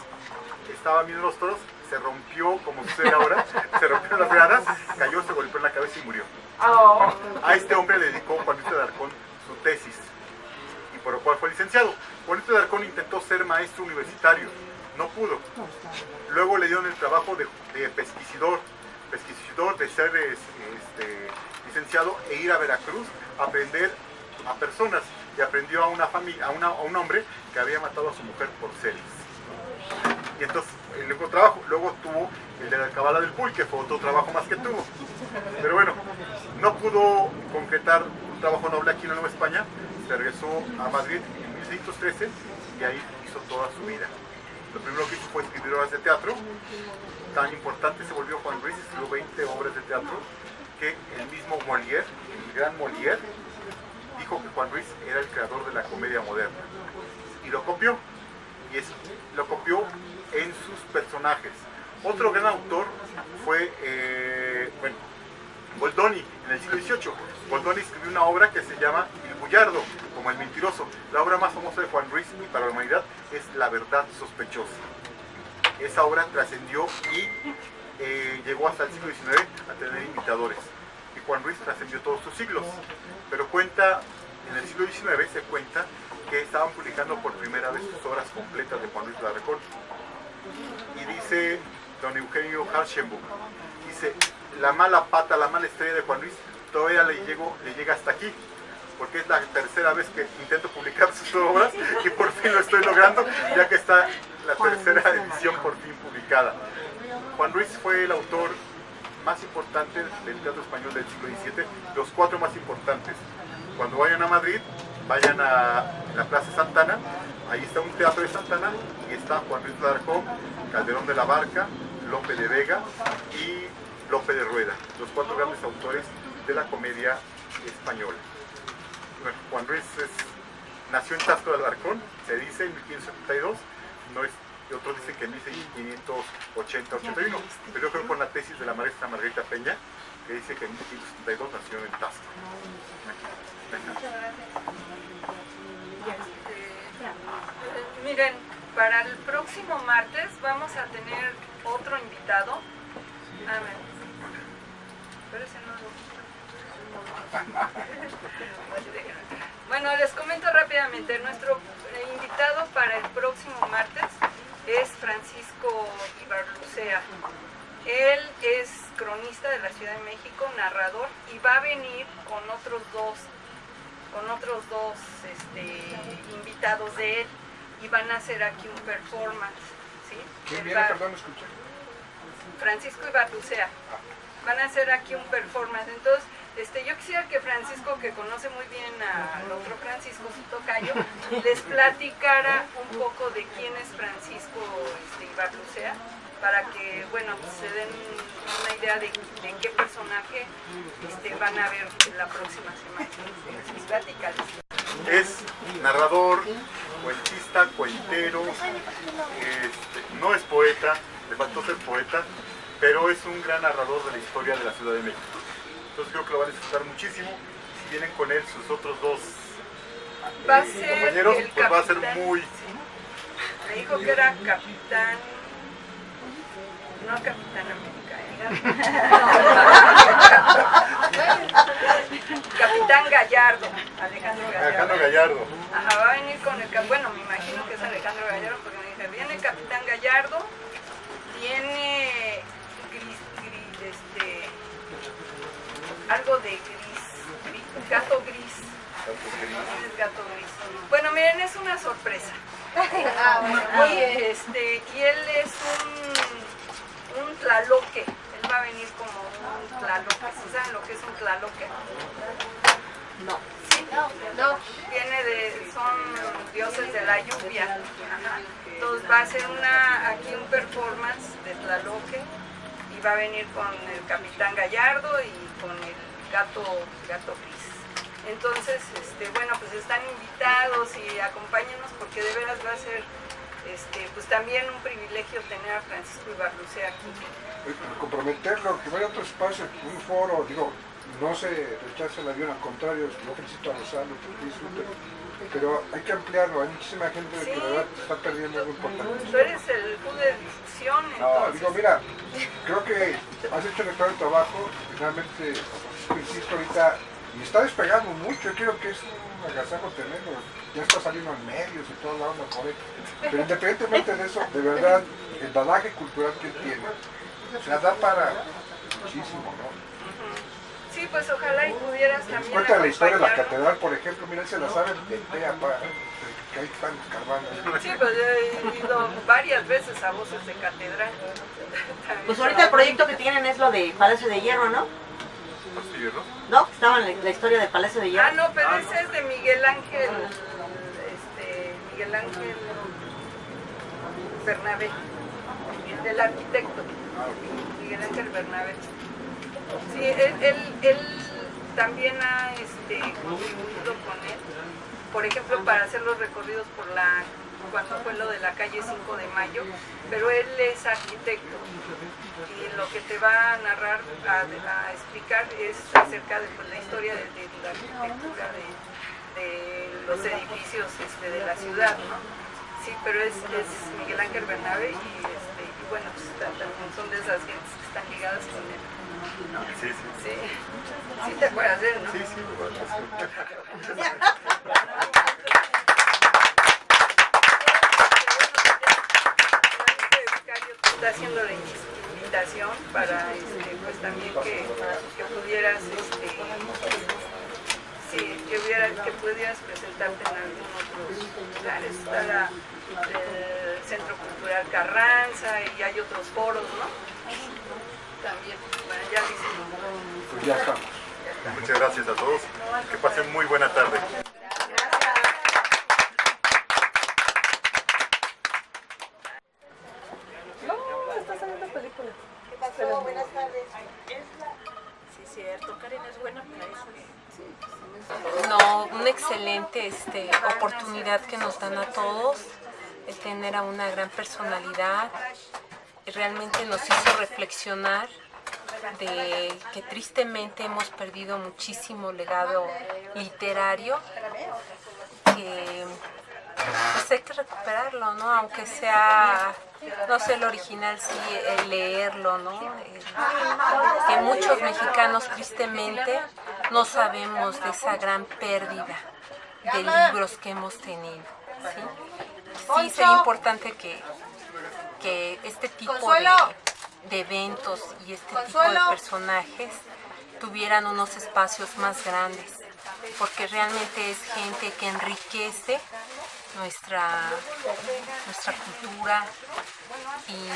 estaba viendo los toros, se rompió, como sucede ahora, se rompió las gradas, cayó, se golpeó en la cabeza y murió. Bueno, a este hombre le dedicó Juan Ruiz de Alarcón su tesis, y por lo cual fue licenciado. Juan Ruiz de Alarcón intentó ser maestro universitario, no pudo. Luego le dieron el trabajo de pesquisidor de ser licenciado e ir a Veracruz a aprender a personas, y aprendió a un hombre que había matado a su mujer por celos. Y entonces luego tuvo el de la Cabala del Puy, que fue otro trabajo más que tuvo. Pero bueno, no pudo concretar un trabajo noble aquí en la Nueva España, se regresó a Madrid en 1613 y ahí hizo toda su vida. Lo primero que hizo fue escribir obras de teatro. Tan importante se volvió Juan Ruiz, escribió 20 obras de teatro, que el mismo Molière, el gran Molière, dijo que Juan Ruiz era el creador de la comedia moderna. Y lo copió. Lo copió en sus personajes. Otro gran autor fue Goldoni, en el siglo XVIII. Goldoni escribió una obra que se llama El Bullardo, como el mentiroso. La obra más famosa de Juan Ruiz y para la humanidad es La verdad sospechosa. Esa obra trascendió y llegó hasta el siglo XIX a tener imitadores. Y Juan Ruiz trascendió todos sus siglos. Pero en el siglo XIX se cuenta que estaban publicando por primera vez sus obras completas de Juan Ruiz de Alarcón. Y dice don Eugenio Harschenbuch, dice, la mala pata, la mala estrella de Juan Ruiz todavía le llega hasta aquí, porque es la tercera vez que intento publicar sus obras y por fin lo estoy logrando, ya que está la tercera edición por fin publicada. Juan Ruiz fue el autor más importante del teatro español del siglo XVII, los 4 más importantes. Cuando vayan a Madrid, vayan a la Plaza Santana, ahí está un teatro de Santana y está Juan Ruiz de Alarcón, Calderón de la Barca, Lope de Vega y Lope de Rueda, los 4 grandes autores de la comedia española. Bueno, Juan Ruiz nació en Tasco de Alarcón, se dice en 1572, y otros dicen que en 1580-81, pero yo creo que con la tesis de la maestra Margarita Peña, que dice que en 1572 nació en Tasco. Miren, para el próximo martes vamos a tener otro invitado Amén. Pero ese no lo... Bueno, les comento rápidamente. Nuestro invitado para el próximo martes es Francisco Ibarlucea. Él es cronista de la Ciudad de México, narrador, y va a venir con otros dos invitados de él, y van a hacer aquí un performance, ¿sí? ¿Quién viene? Perdón, escuché. Francisco Ibarlucea. Van a hacer aquí un performance. Entonces, yo quisiera que Francisco, que conoce muy bien al otro Francisco, su tocayo, les platicara un poco de quién es Francisco Ibarlucea, para que, bueno, se den una idea de qué personaje van a ver la próxima semana. Platícales. Es narrador, cuentista, cuentero, no es poeta, le faltó ser poeta, pero es un gran narrador de la historia de la Ciudad de México. Entonces creo que lo van a disfrutar muchísimo. Si vienen con él sus otros dos compañeros, pues va a ser muy... Me dijo que era capitán, no Capitán América, Capitán Gallardo, Alejandro Gallardo. Ajá, va a venir con el... Bueno, me imagino que es Alejandro Gallardo, porque me dije, viene Capitán Gallardo, tiene algo de gris, gato gris. Es gato gris. Bueno, miren, es una sorpresa. Y él es un tlaloque. Él va a venir como un tlaloque. ¿Saben lo que es un tlaloque? No. Sí, no. Son dioses de la lluvia. Ajá. Entonces va a ser aquí un performance de tlaloque, y va a venir con el Capitán Gallardo y con el gato gris. Entonces, bueno, pues están invitados y acompáñenos, porque de veras va a ser pues también un privilegio tener a Francisco Ibarlucea aquí. Comprometerlo, que vaya a otro espacio, un foro, digo, no se rechaza el avión, al contrario, yo felicito a Rosaldo, que disfrute, pero hay que ampliarlo, hay muchísima gente que de verdad está perdiendo algo importante. Tú eres el club de difusión, entonces. No, digo, mira, creo que has hecho el mejor trabajo, finalmente, insisto ahorita, y está despegando mucho. Yo creo que es un agasajo tenerlo, ya está saliendo en medios y toda la onda por ahí. Pero independientemente de eso, de verdad, el bagaje cultural que él tiene, o sea, da para muchísimo, ¿no? Sí, pues ojalá y pudieras también Cuenta la historia de la catedral, por ejemplo, mira, él se la sabe de pe a pa, que ahí están escarbando. Sí, pues yo he ido varias veces a Voces de Catedral. Pues ahorita el proyecto que tienen es lo de Palacio de Hierro, ¿no? ¿No? Estaba en la historia del Palacio de Hierro. Ah, no, pero ese es de Miguel Ángel Bernabé, del arquitecto Miguel Ángel Bernabé. Sí, él también ha contribuido con él, por ejemplo, para hacer los recorridos por cuando fue lo de la calle 5 de Mayo, pero él es arquitecto, y lo que te va a narrar, a explicar, es acerca de la historia de la arquitectura de los edificios de la ciudad, ¿no? Sí, pero es Miguel Ángel Bernabé, y bueno, pues también son de esas gentes que están ligadas con él. Sí. Sí te acuerdas de él, ¿no? Sí, está haciendo la invitación para pues también que pudieras que pudieras presentarte en algunos otros lugares. Está el Centro Cultural Carranza, y hay otros foros, ¿no? También, bueno, ya lo hicimos. Pues ya estamos. Muchas gracias a todos, que pasen muy buena tarde. Buenas tardes. Sí, cierto. Karen es buena para eso. No, una excelente oportunidad que nos dan a todos de tener a una gran personalidad. Realmente nos hizo reflexionar de que tristemente hemos perdido muchísimo legado literario, que pues hay que recuperarlo, ¿no? Aunque sea no sé, el original sí, el leerlo, ¿no? Que muchos mexicanos tristemente no sabemos de esa gran pérdida de libros que hemos tenido, ¿sí? Sí sería importante que este tipo de eventos y este tipo de personajes tuvieran unos espacios más grandes, porque realmente es gente que enriquece nuestra cultura y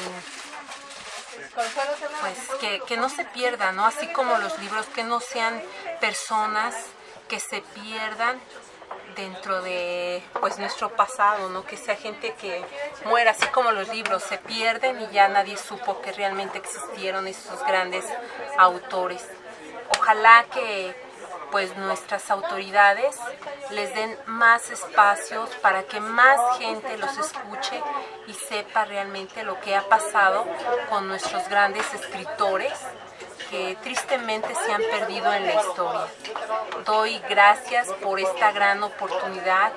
pues que no se pierdan, ¿no? Así como los libros, que no sean personas que se pierdan dentro de pues nuestro pasado, ¿no? Que sea gente que muera, así como los libros se pierden y ya nadie supo que realmente existieron esos grandes autores. Ojalá que pues nuestras autoridades les den más espacios para que más gente los escuche y sepa realmente lo que ha pasado con nuestros grandes escritores que tristemente se han perdido en la historia. Doy gracias por esta gran oportunidad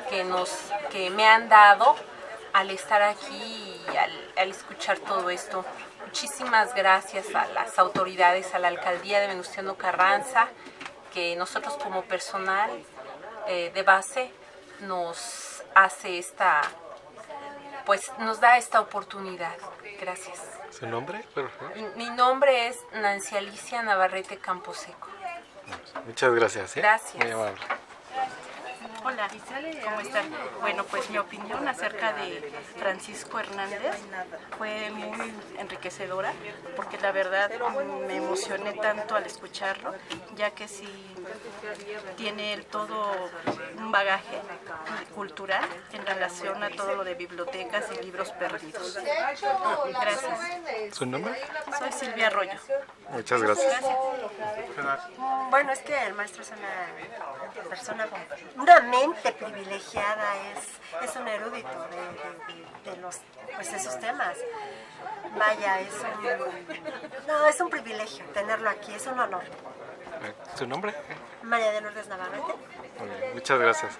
que me han dado al estar aquí y al escuchar todo esto. Muchísimas gracias a las autoridades, a la alcaldía de Venustiano Carranza, que nosotros como personal de base nos hace nos da esta oportunidad. Gracias. ¿Su nombre? Mi nombre es Nancy Alicia Navarrete Camposeco. Muchas gracias. Gracias. Muy amable. Hola, ¿cómo están? Bueno, pues mi opinión acerca de Francisco Hernández fue muy enriquecedora, porque la verdad me emocioné tanto al escucharlo, ya que sí tiene todo un bagaje cultural en relación a todo lo de bibliotecas y libros perdidos. Gracias. ¿Su nombre? Soy Silvia Arroyo. Muchas gracias. Bueno, es que el maestro es una persona con una mente privilegiada, es un erudito de esos temas. Vaya, es un privilegio tenerlo aquí, es un honor. ¿Su nombre? María de Lourdes Navarrete. Muchas gracias.